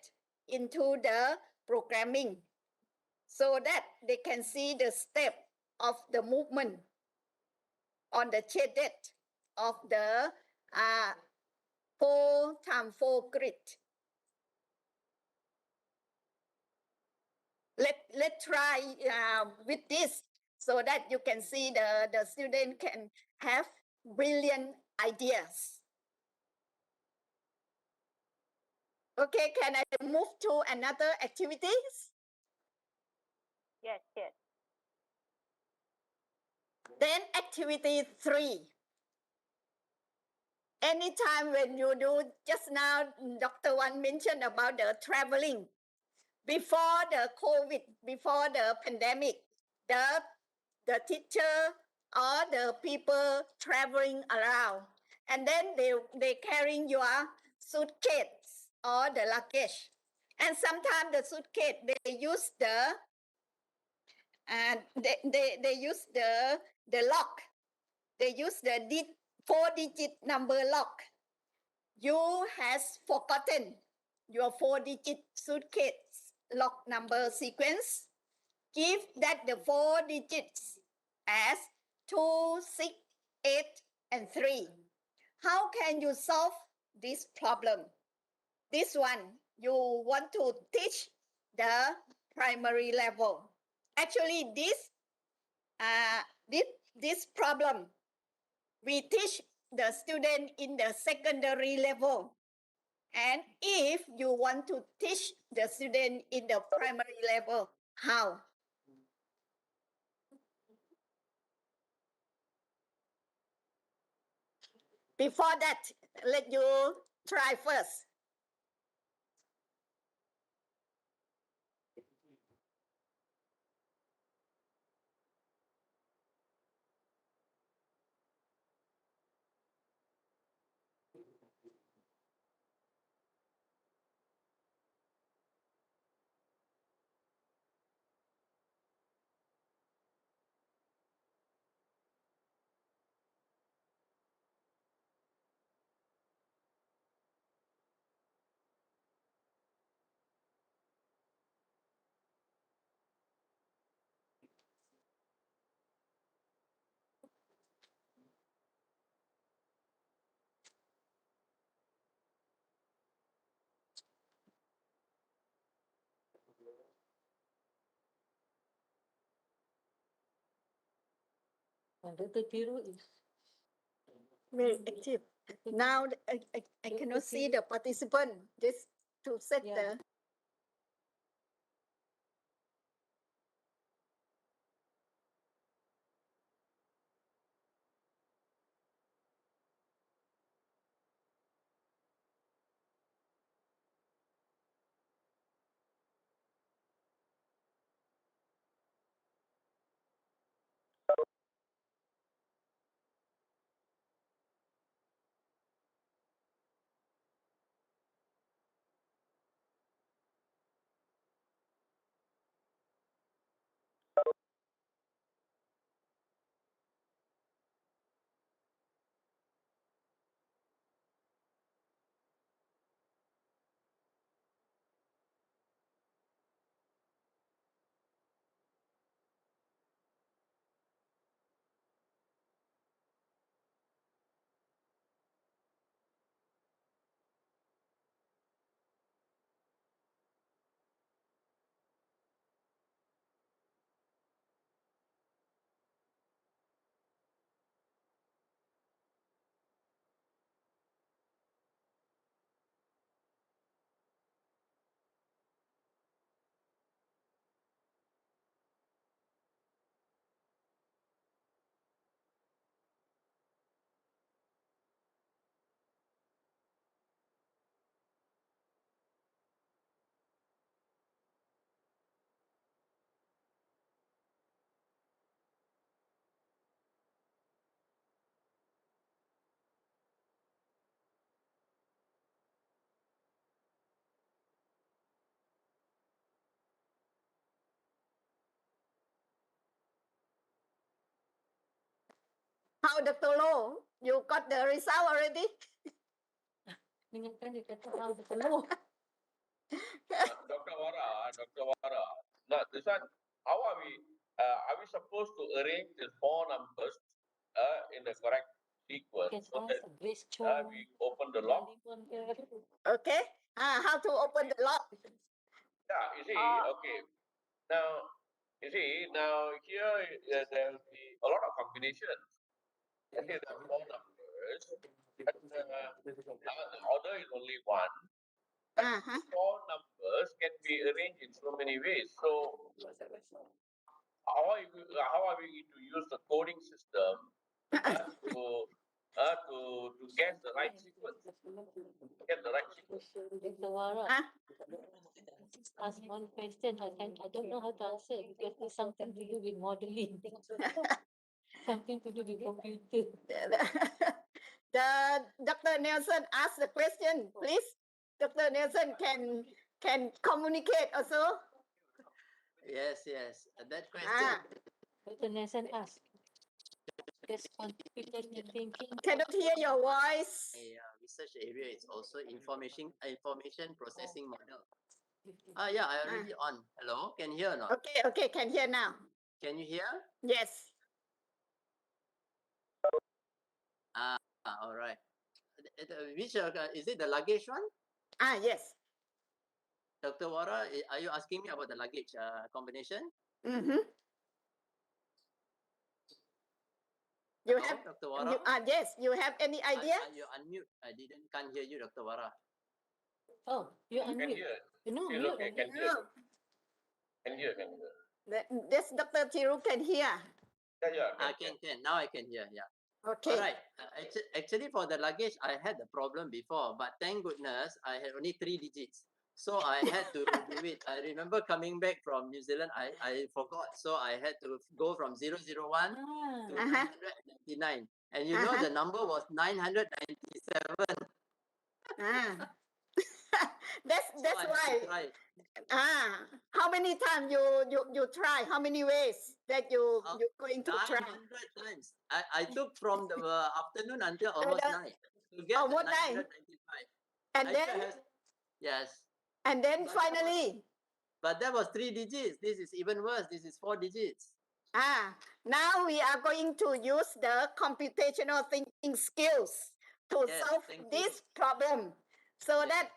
into the programming so that they can see the step of the movement on the shaded of the 4x4 grid. Let's try with this so that you can see the student can have brilliant ideas. Okay, can I move to another activities? Yes, yes. Then activity 3. Anytime when you do, just now Dr. Wan mentioned about the traveling. Before the COVID, before the pandemic, the teacher or the people traveling around, and then they carrying your suitcase or the luggage, and sometimes the suitcase they use they use the lock, they use the 4-digit number lock. You has forgotten your 4-digit suitcase lock number sequence. Give that the 4 digits as 2, 6, 8, and 3. How can you solve this problem? This one, you want to teach the primary level. Actually, this problem, we teach the student in the secondary level. And if you want to teach the student in the primary level, how? Before that, let you try first. Dr. Thiru is Very active. Now I cannot see the participant. Just to set the How, Dr. Low? You got the result already? Ingatkan dia kata how the telur. Dr. Wara, now this one, how are we supposed to arrange the four numbers in the correct sequence Can so ask that Grace we open the lock? Okay. How to open the lock? Yeah, you see, okay. Now, you see, now here there will be a lot of combinations. Let's say there are four numbers, but the order is only one. Uh-huh. Four numbers can be arranged in so many ways. So how are we going to use the coding system to guess the right sequence? Get the right sequence. Dr. Wara, Ah, ask one question. I don't know how to answer because it's something to do with modeling. Something to do with computer. the Dr. Nelson asked the question, please. Dr. Nelson can communicate also. Yes. That question. Ah, Dr. Nelson asked. Because computational thinking. cannot hear your voice. A research area is also information processing model. Yeah, I already on. Hello, can you hear or not? Okay, can hear now. Can you hear? Yes. All right. Which is it the luggage one? Yes. Dr. Wara, are you asking me about the luggage combination? Mm-hmm. You Hello, have Dr. Wara? yes, you have any idea? You unmute. Can't hear you, Dr. Wara. Oh, you Can unmute. hear. No, Still mute. okay, can hear. Can hear. This Dr. Thiru can hear. Yeah, I can. Now I can hear. Yeah. Okay. All right. Actually, for the luggage, I had the problem before, but thank goodness I had only 3 digits. So I had to do it. I remember coming back from New Zealand, I forgot. So I had to go from 001 to 999. And you know the number was 997. Ah. that's So I why. had to try. How many times you try? How many ways that you're going to try? 900 times. I took from the afternoon until almost night to get the almost night. 995. And then Yes. and then But finally. But that was 3 digits. This is even worse. This is 4 digits. Now we are going to use the computational thinking skills to solve this problem. So that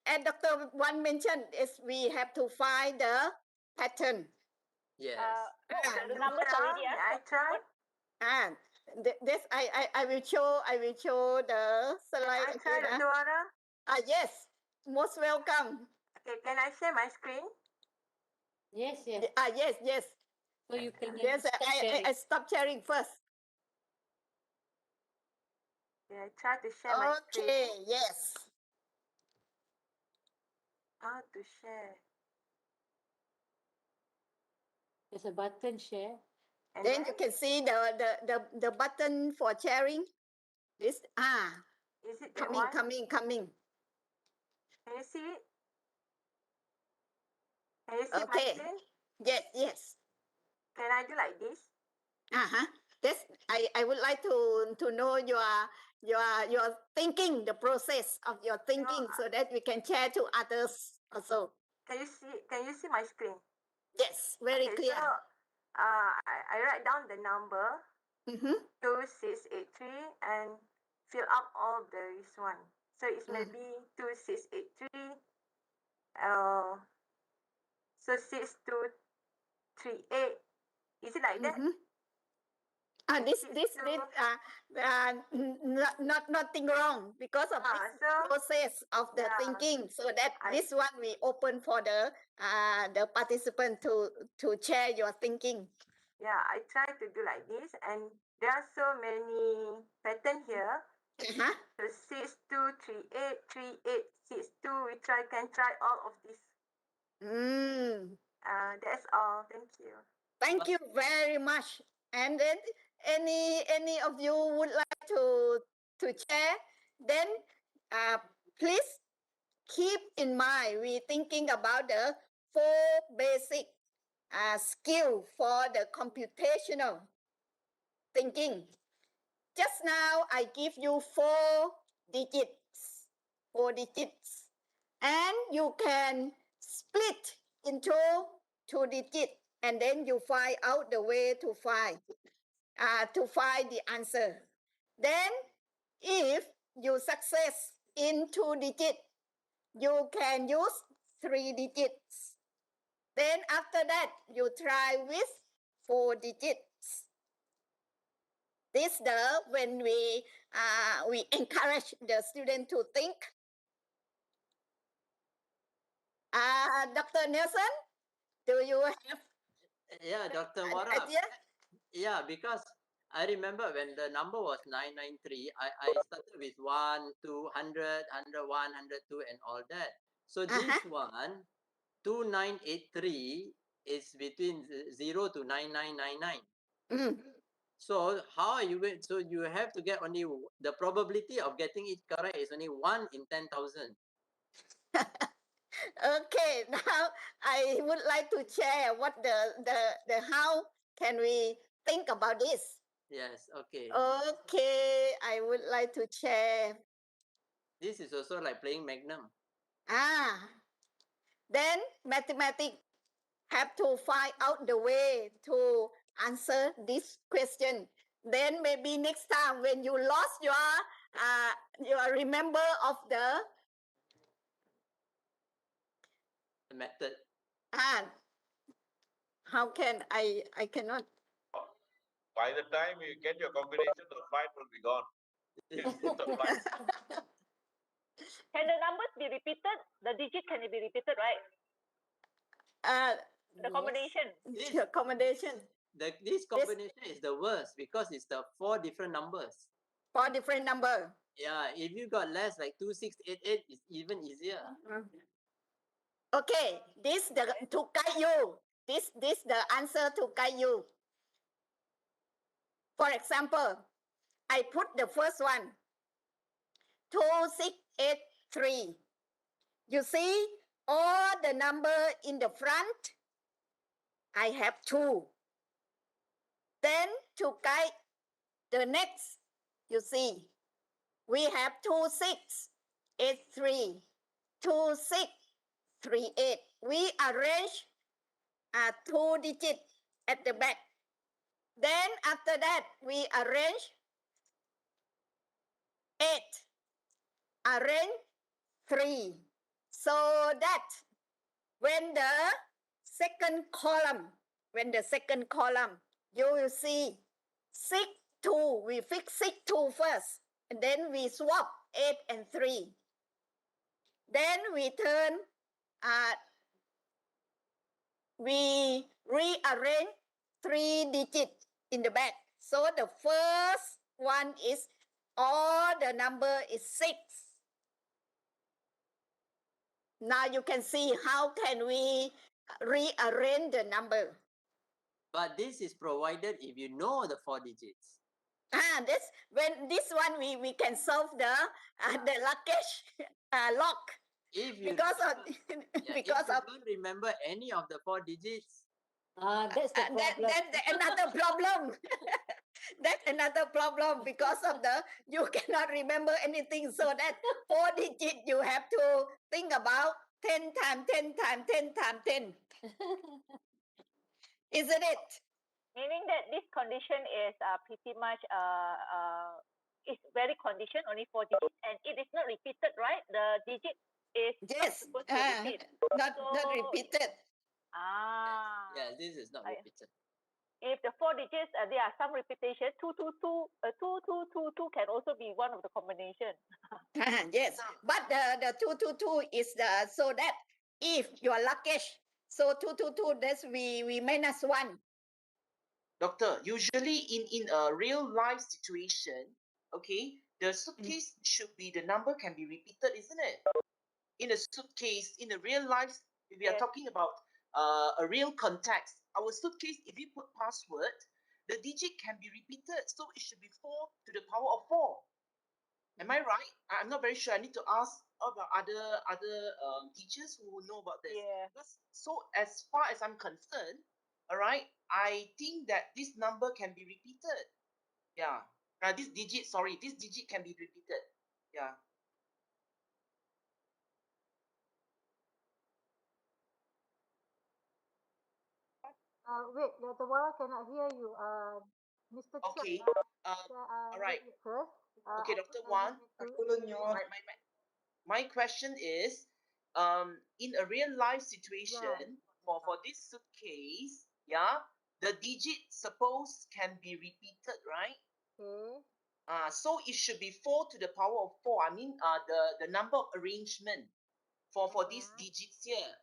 as Dr. Wan mentioned, is we have to find the pattern. Yes. The numbers already. I try. This I will show the slide again. Dr. Wara. Yes, most welcome. Okay, can I share my screen? Yes. Yes. So you can Yes, I stop sharing first. Yeah, I try to share my screen. Okay, yes. How to share? There's a button share. And Then you can see the button for sharing. This is it that one? coming. Can you see it? Can you see my Okay. screen? Yes. Can I do like this? This I would like to know your thinking, the process of your thinking, so that we can share to others also. Can you see my screen? Yes, very clear. So I write down the number 2683 and fill up all this one. So it's maybe 2683. So 6238. Is it like that? This nothing wrong because of this process of the thinking. So that this one we open for the participant to share your thinking. Yeah, I try to do like this, and there are so many pattern here. So 6238 3862. We can try all of this. That's all. Thank you. Thank you very much. And then any of you would like to share, then please keep in mind we thinking about the 4 basic skill for the computational thinking. just now I give you 4 digits. 4 digits. And you can split into 2 digits. And then you find out the way to find the answer. Then if you success in 2 digits, you can use 3 digits. Then after that, you try with 4 digits. This the when we encourage the student to think. Dr. Nelson, do you have Yeah, Dr. an Warab. idea? Yeah, because I remember when the number was 993, I started with 1, 2, 100, 101, 102, and all that. So this one, 2983, is between 0 to 9999. Mm. So how are you going? So you have to get only the probability of getting it correct is only 1 in 10,000. Okay, now I would like to share what the how can we think about this. Yes, okay. Okay, I would like to share. This is also like playing Magnum. Then mathematics have to find out the way to answer this question. Then maybe next time when you lost your remember of the Method. how can I cannot. By the time you get your combination, the 5 will be gone. Instead of 5. Can the numbers be repeated? The digit can be repeated, right? The combination. The combination. This combination is the worst because it's the 4 different numbers. 4 different number. Yeah, if you got less like 2688, it's even easier. Okay, this the to guide you. This the answer to guide you. For example, I put the first one 2683. You see all the number in the front. I have 2. Then to guide the next, you see, we have 2683, 2638. We arrange 2 digits at the back. Then after that, we arrange 8, arrange 3. So that when the second column, you will see 6, 2. We fix 6, 2 first. And then we swap 8 and 3. Then we turn, we rearrange 3 digits in the back. So the first one is all the number is 6. Now you can see how can we rearrange the number. But this is provided if you know the 4 digits. This when this one we can solve the luggage lock. If you Because of if you don't remember any of the 4 digits, that's the problem. that's another problem. That's another problem because of you cannot remember anything. So that 4 digit you have to think about 10 times 10 times 10 times 10. Isn't it? Meaning that this condition is pretty much it's very conditioned, only 4 digits, and it is not repeated, right? The digit is not supposed to repeat. Not repeated. yeah, this is not repeated. If the 4 digits, there are some repetition. 222 can also be one of the combination. Yes, but the 222 is so that if your luggage, so 222, that's we minus 1. Doctor, usually in a real life situation, okay, the suitcase should be the number can be repeated, isn't it? In a suitcase, in a real life, if we are talking about a real context, our suitcase, if you put password, the digit can be repeated, so it should be 4 to the power of 4. Am I right? I'm not very sure. I need to ask about other teachers who know about this. Yeah. So as far as I'm concerned, all right, I think that this number can be repeated. Yeah. This digit can be repeated. Yeah. Wait, Dr. Wara cannot hear you. Mr. Okay. Chia, All right. wait first. Okay, Dr. Wan. My question is, in a real life situation, for this suitcase, yeah, the digit suppose can be repeated, right? Okay. So it should be 4 to the power of 4. I mean, the number of arrangement for these digits here.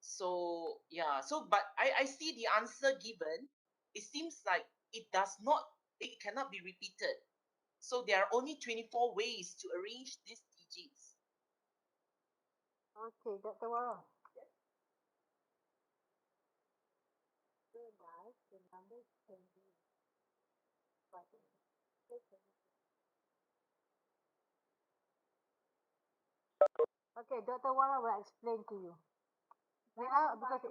So yeah, so but I see the answer given. It seems like it cannot be repeated. So there are only 24 ways to arrange these digits. Okay, Dr. Wara. Okay, Dr. Wara will explain to you. Because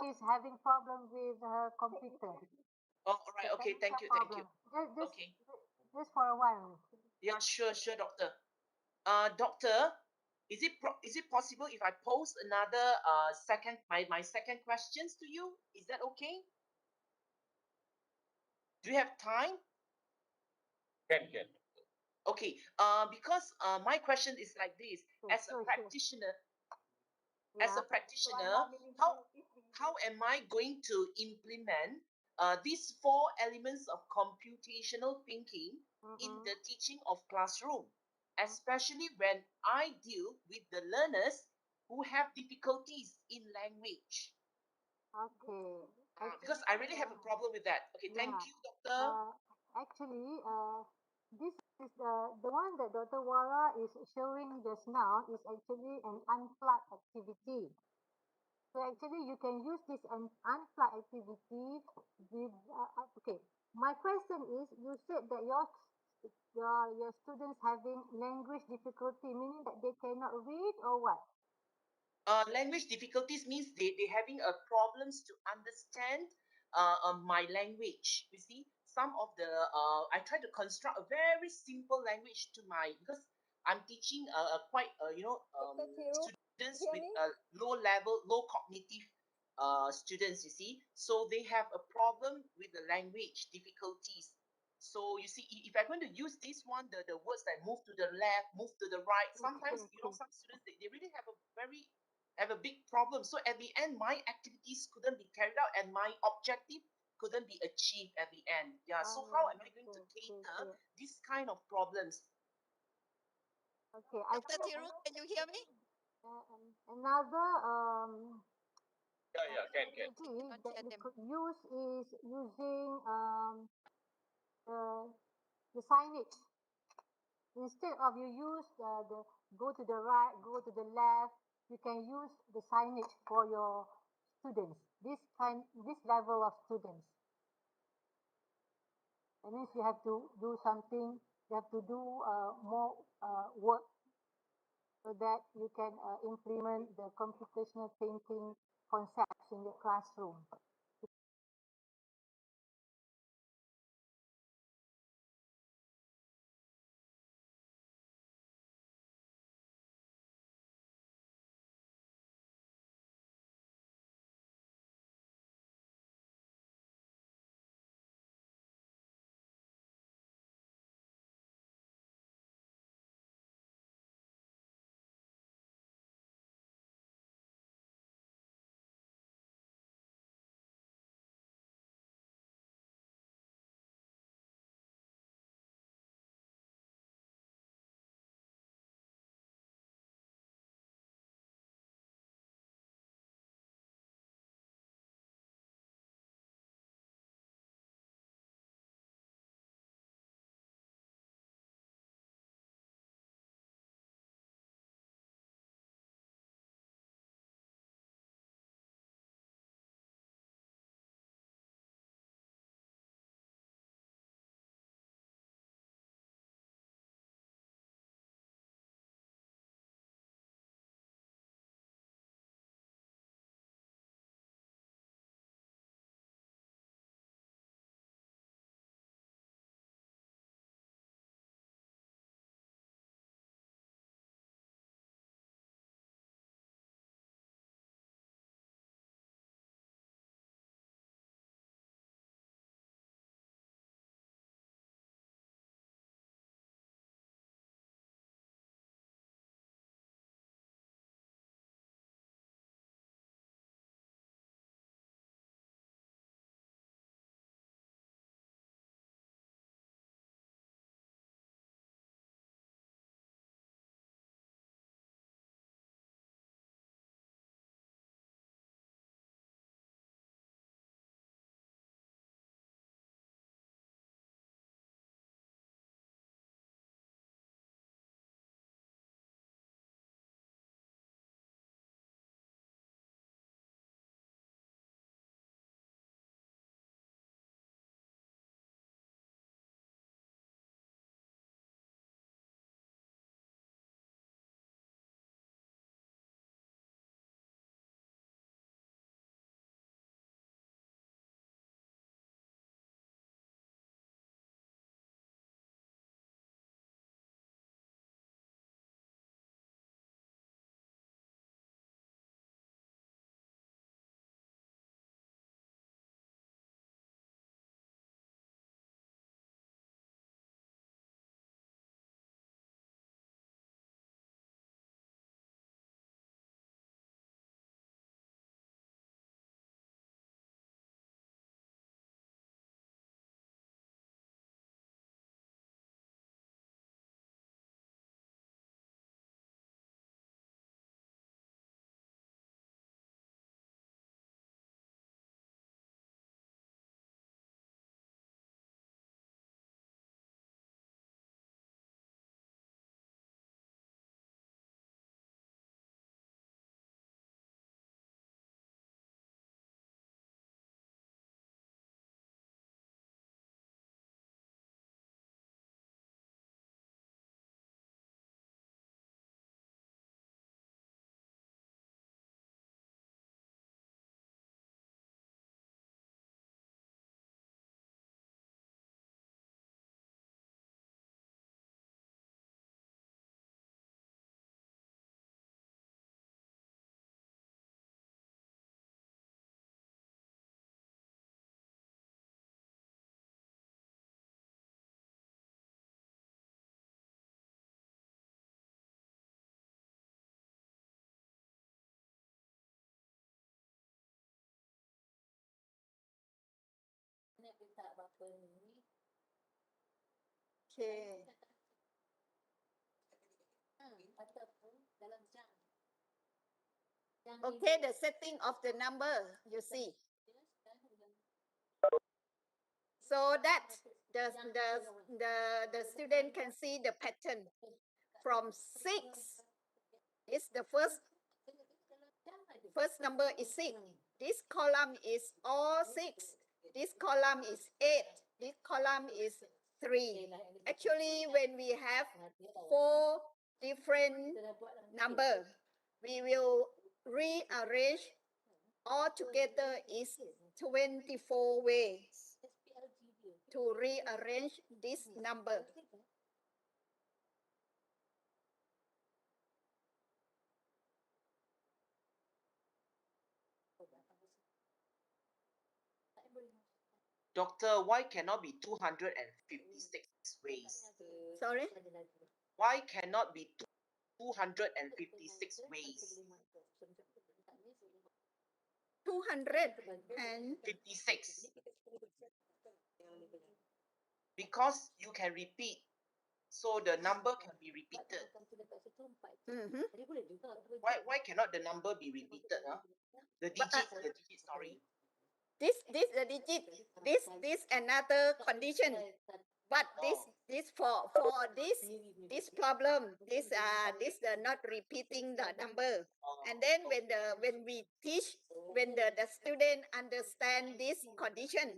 she's having problem with her computer. Oh, all right. Okay. Thank you. Thank you. Okay. Just for a while. Yeah, sure, doctor. Doctor, is it possible if I pose another my second questions to you? Is that okay? Do you have time? Can. Okay. Because my question is like this: as a practitioner, how am I going to implement these 4 elements of computational thinking in the teaching of classroom, especially when I deal with the learners who have difficulties in language? Okay. Because I really have a problem with that. Okay, thank you, doctor. Actually, this is the one that Dr. Wara is showing just now is actually an unplugged activity. So actually, you can use this unplugged activity with. Okay, my question is, you said that your students having language difficulty, meaning that they cannot read or what? Language difficulties means they having a problems to understand my language. You see, some of the I try to construct a very simple language to because I'm teaching quite students with low level, low cognitive students. You see, so they have a problem with the language difficulties. So you see, if I'm going to use this one, the words that move to the left, move to the right, sometimes some students they really have a big problem. So at the end, my activities couldn't be carried out and my objective couldn't be achieved at the end. Yeah. So how am I going to cater this kind of problems? Okay. Dr. Thiru, can you hear me? Another Yeah, can. activity that you could use is using the signage. Instead of you use the go to the right, go to the left, you can use the signage for your students. This level of students. That means you have to do something. You have to do more work so that you can implement the computational thinking concepts in the classroom. Okay. Okay, the setting of the number, you see. So that the student can see the pattern from 6 is the first number is 6. This column is all 6. This column is 8. This column is 3. Actually, when we have 4 different number, we will rearrange all together is 24 ways to rearrange this number. Doctor, why cannot be 256 ways? Sorry? Why cannot be 256 ways? 256. Because you can repeat, so the number can be repeated. Why cannot the number be repeated? Huh? The digit, sorry. This the digit. This another condition. But this for this problem, this the not repeating the number. And then when we teach, when the student understand this condition,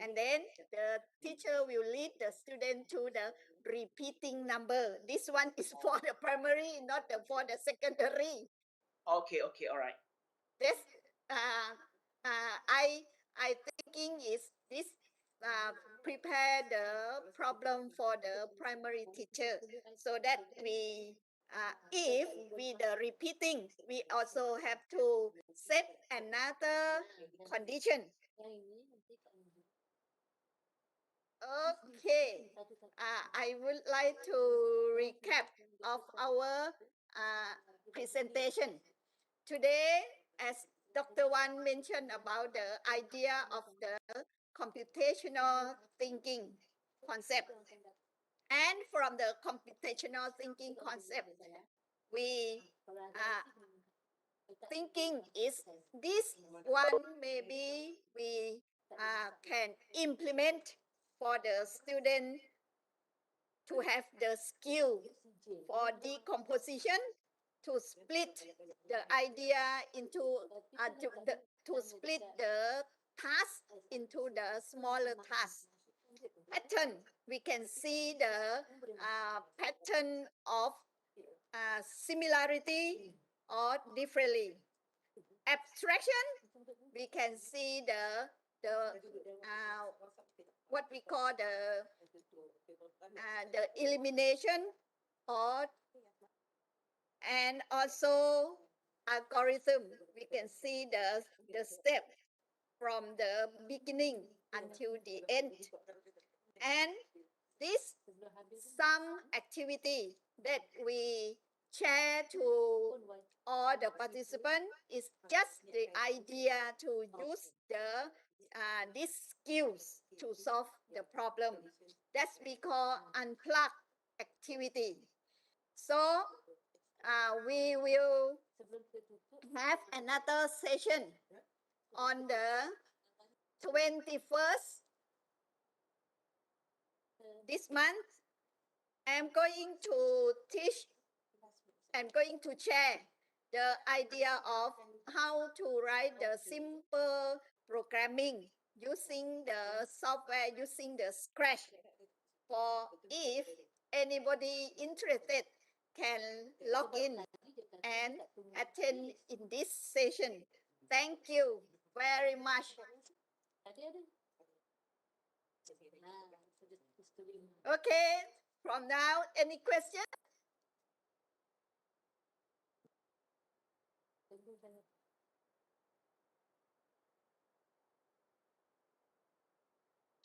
and then the teacher will lead the student to the repeating number. This one is for the primary, not for the secondary. Okay, all right. This I thinking is this prepare the problem for the primary teacher, so that we if we the repeating, we also have to set another condition. Okay, I would like to recap of our presentation. Today, as Dr. Wan mentioned about the idea of the computational thinking concept. And from the computational thinking concept, we thinking is this one maybe we can implement for the student to have the skill for decomposition, to split the idea into to split the task into the smaller tasks. Pattern, we can see the pattern of similarity or differently. Abstraction, we can see the what we call the elimination, or and also algorithm, we can see the step from the beginning until the end. And this some activity that we share to all the participants is just the idea to use the these skills to solve the problem. That's we call unplugged activity. So we will have another session on the 21st this month. I'm going to share the idea of how to write the simple programming using the software, using the Scratch. For if anybody interested can log in and attend in this session. Thank you very much. Okay, from now, any question?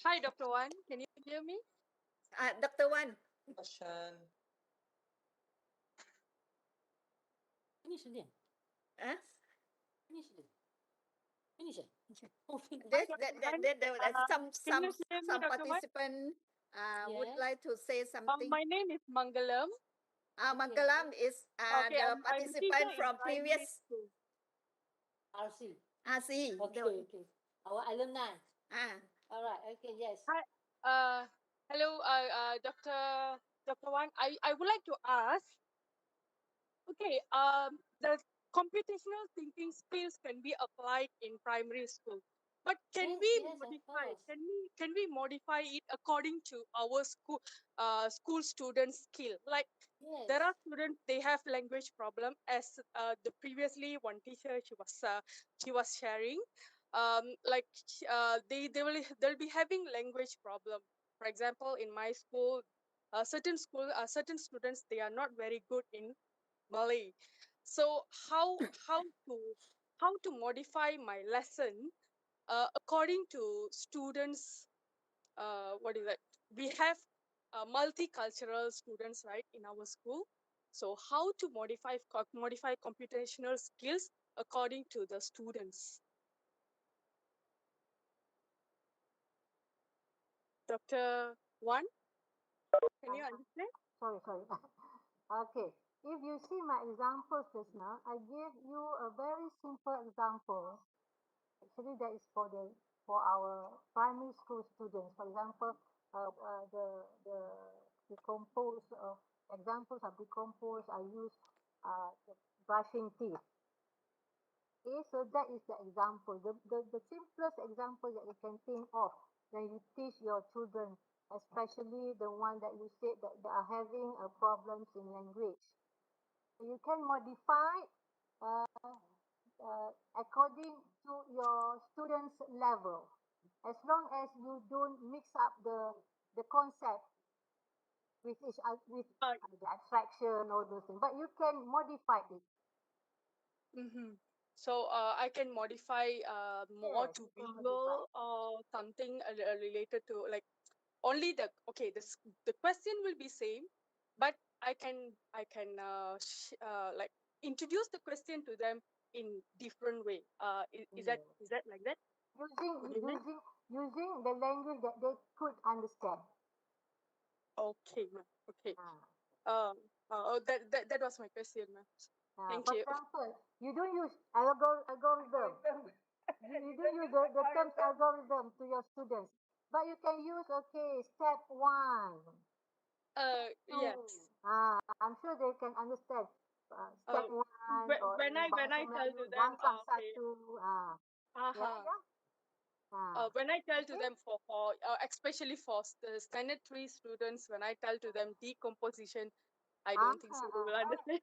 Hi, Dr. Wan. Can you hear me? Dr. Wan. Question. Finish already. Huh? Finish already. Finish it. Oh, finish. Some Can you hear me, some Dr. Wan? participant would Yes. like to say something. My name is Mangalam. Mangalam is Okay, the I'm a teacher participant in from primary previous school. RC. RC. Okay, okay. Our alumni. Ah, All right. Okay. Yes. Hi, hello, Dr. Wan. I would like to ask. Okay, the computational thinking skills can be applied in primary school, but can we Yes, of modify? course. Can we modify it according to our school students' skill? Like Yes. there are students they have language problem, as the previously one teacher she was sharing. Like they'll be having language problem. For example, in my school, certain students they are not very good in Malay. So how to modify my lesson according to students? What is that? We have multicultural students, right, in our school. So how to modify computational skills according to the students? Dr. Wan, can you understand? Sorry. Okay. If you see my examples just now, I gave you a very simple example. Actually, that is for our primary school students. For example, the decompose of examples of decompose. I use the brushing teeth. Okay, so that is the example. The simplest example that you can think of when you teach your children, especially the one that you said that they are having problems in language. So you can modify uh, according to your students' level, as long as you don't mix up the concept with the abstraction or those things. But you can modify it. Mm-hmm. So I can modify more Yes, to you can modify. visual or something related to like only the question will be same, but I can like introduce the question to them in different way. Is that Yes. like that? What Using do you mean? using the language that they could understand. Okay, ma'am. Okay. Ah. That was my question, ma'am. Thank For you. example, you don't use algorithm. You don't use the terms algorithm to your students. But you can use, okay, step one, Yes. two. I'm sure they can understand. Step Uh, one or when in I bahasa tell Melayu, to them, one plus okay. satu. Ya, Uh-huh. ya. When I tell to Okay. them for especially for the standard 3 students, when I tell to them decomposition, I Ah, don't think so ah, they ah. will understand.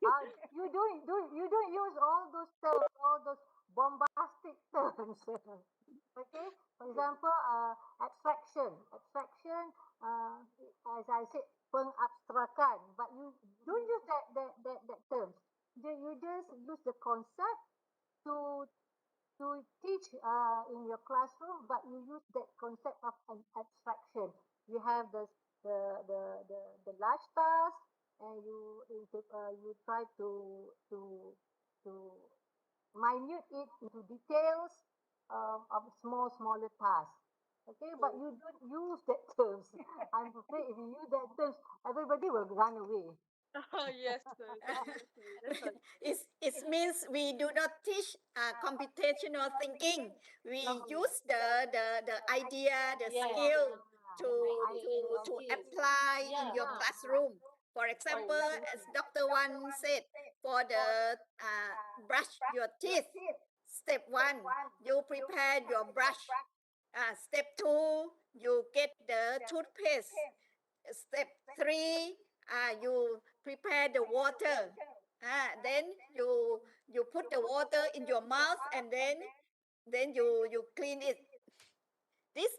You don't use all those terms, all those bombastic terms. Okay. For example, abstraction. As I said, pengabstrakan. But you don't use that terms. You just use the concept to teach in your classroom, but you use that concept of an abstraction. You have the large task, and you try to minute it into details of smaller tasks. Okay, but you don't use that terms. I'm afraid if you use that terms, everybody will run away. Yes, sir. That's right. It means we do not teach computational thinking. We use the idea, the Yes. skill to The to idea to and the Skills. apply in Yeah. your classroom. For example, Oh. as Dr. Wan said, for the brush your teeth. Step one, you prepare your brush. Step two, you get the toothpaste. Step three, you prepare the water. Then you put the water in your mouth, and then you clean it. This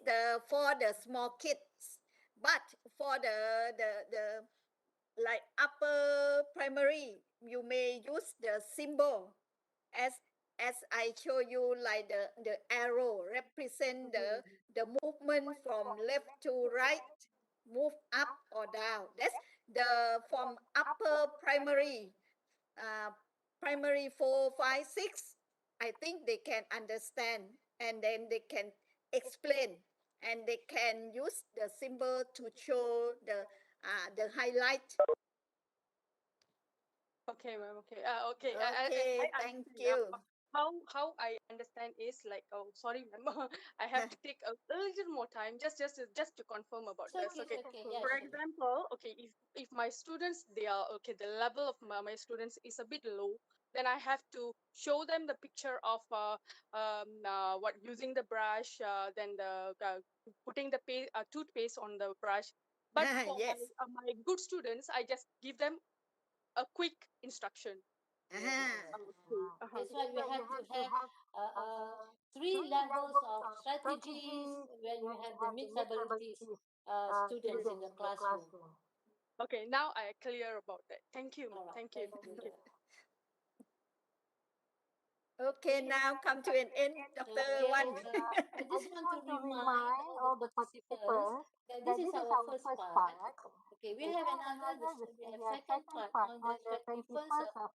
for the small kids, but for the like upper primary, you may use the symbol as I show you, like the arrow represent the movement from left to right, move up or down. That's the from upper primary, uh, primary 4, 5, 6. I think they can understand and then they can explain, and they can use the symbol to show the highlight. Okay, ma'am. Okay. Okay. Okay, I thank understand. you. How I understand is like, oh, sorry, ma'am. I have to take a little more time just to confirm about It's this. okay, Okay. it's okay. Yeah, For sure. example, okay, if my students, they are okay, the level of my students is a bit low, then I have to show them the picture of what using the brush, then the putting the toothpaste on the brush. But for Yes. my good students, I just give them a quick instruction. Okay. That's why we So you have to have to have have three three levels levels of of strategies strategies when we when you have the have the mixed mixed abilities abilities students in the students in the classroom. classroom. Okay, now I clear about that. Thank you, ma'am. All right, Thank you. thank you. Thank you. Okay, now come to an end, Dr. Okay, Wan. I I just just want to want to remind remind all the all the participants participants that this that is this is our our first first part. part. Okay, we We have have another, we have we have second second part part on the on the 21st 21st of of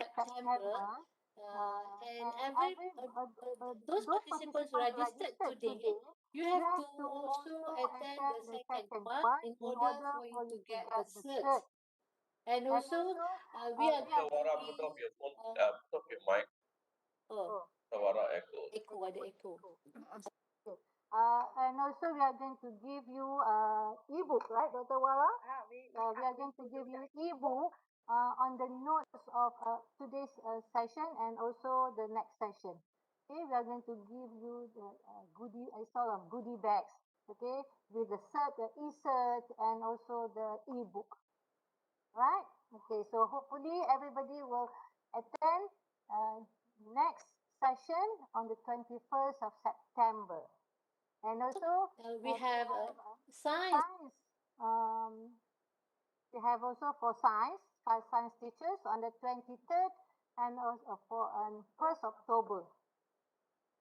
September. September. And And every those those participants participants registered registered today, today, you you have to have to also also attend the attend the second second part part in in order order for you for to you to get the get the cert. cert. And And also, also, we are we are going to Tawara, be put off your phone. uh, Put off your mic. oh, Tawara echo. echo, ada echo. okay. And also we are going to give you ebook, right, Dr. Wara? We are going to give you ebook on the notes of today's session and also the next session. Okay, we are going to give you the goodie, sort of goodie bags. Okay, with the cert, the e-cert, and also the ebook. Right? Okay, so hopefully everybody will attend next session on the 21st of September. And also, We have science. science. We have also for science, five science teachers on the 23rd and also for 1st October.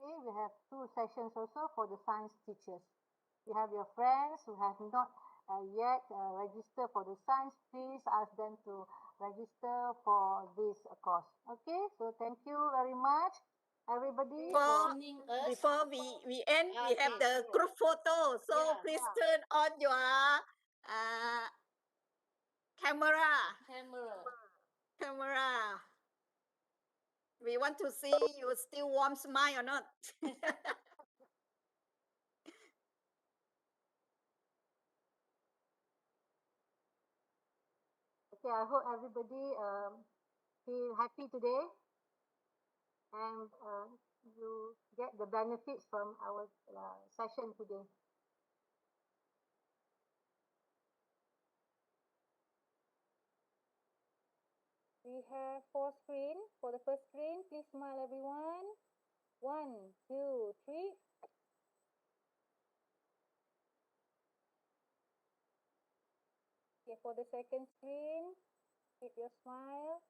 Okay, we have two sessions also for the science teachers. You have your friends who have not yet registered for the science, please ask them to register for this course. Okay, so thank you very much, everybody. Before, Tuning us. before we end, we have Okay. the group photo. So Yeah. please turn on your camera. Camera. We want to see you still warm smile or not. Okay, I hope everybody feel happy today and you get the benefits from our session today. We have four screens. For the first screen, please smile everyone. 1, 2, 3. Okay, for the second screen, keep your smile.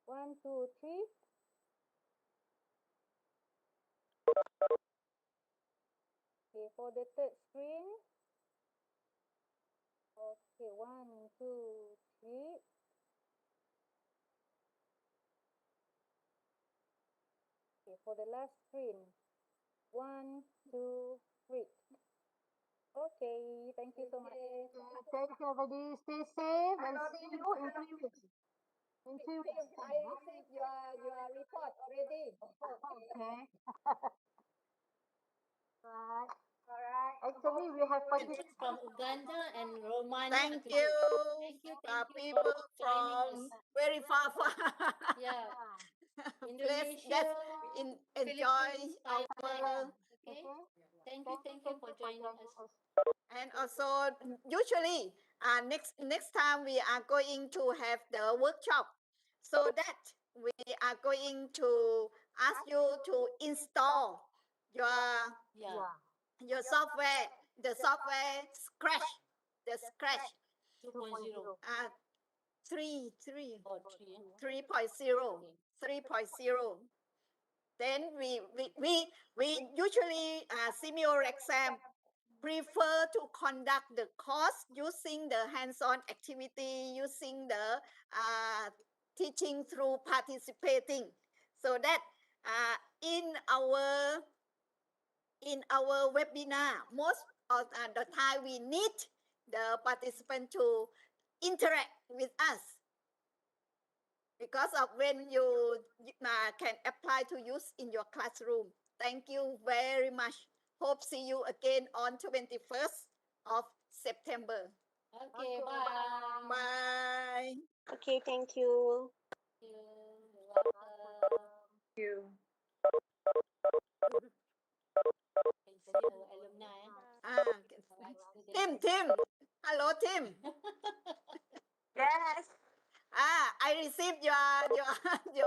1, 2, 3. Okay, for the third screen. Okay, 1, 2, 3. Okay, for the last screen. 1, 2, 3. Okay, thank you so much. Thank you, everybody. Stay safe and see you in 3 weeks. In 3 weeks. I received your report already. Okay. Right. All right. Actually, we have participants From Uganda and Romania. Thank today. you. Thank you People for joining from us. very far. Yeah. Please Indonesia, enjoy Philippines, our Taiwan. Okay. Thank Thank you for joining us. and also usually next time we are going to have the workshop, so that we are going to ask you to install your Yeah. your software, the software Scratch, the Scratch 2.0 3 or 3. 3.0 3.0. Then we usually similar exam prefer to conduct the course using the hands-on activity, using the teaching through participating, so that in our in our webinar, most of the time we need the participant to interact with us because of when you can apply to use in your classroom. Thank you very much. Hope see you again on 21st of September. Okay, Okay, bye. Bye. Okay, thank you. You're welcome. Thank you. Can see our alumni. Can Alright, Tim. Hello, Tim. Yes. I received your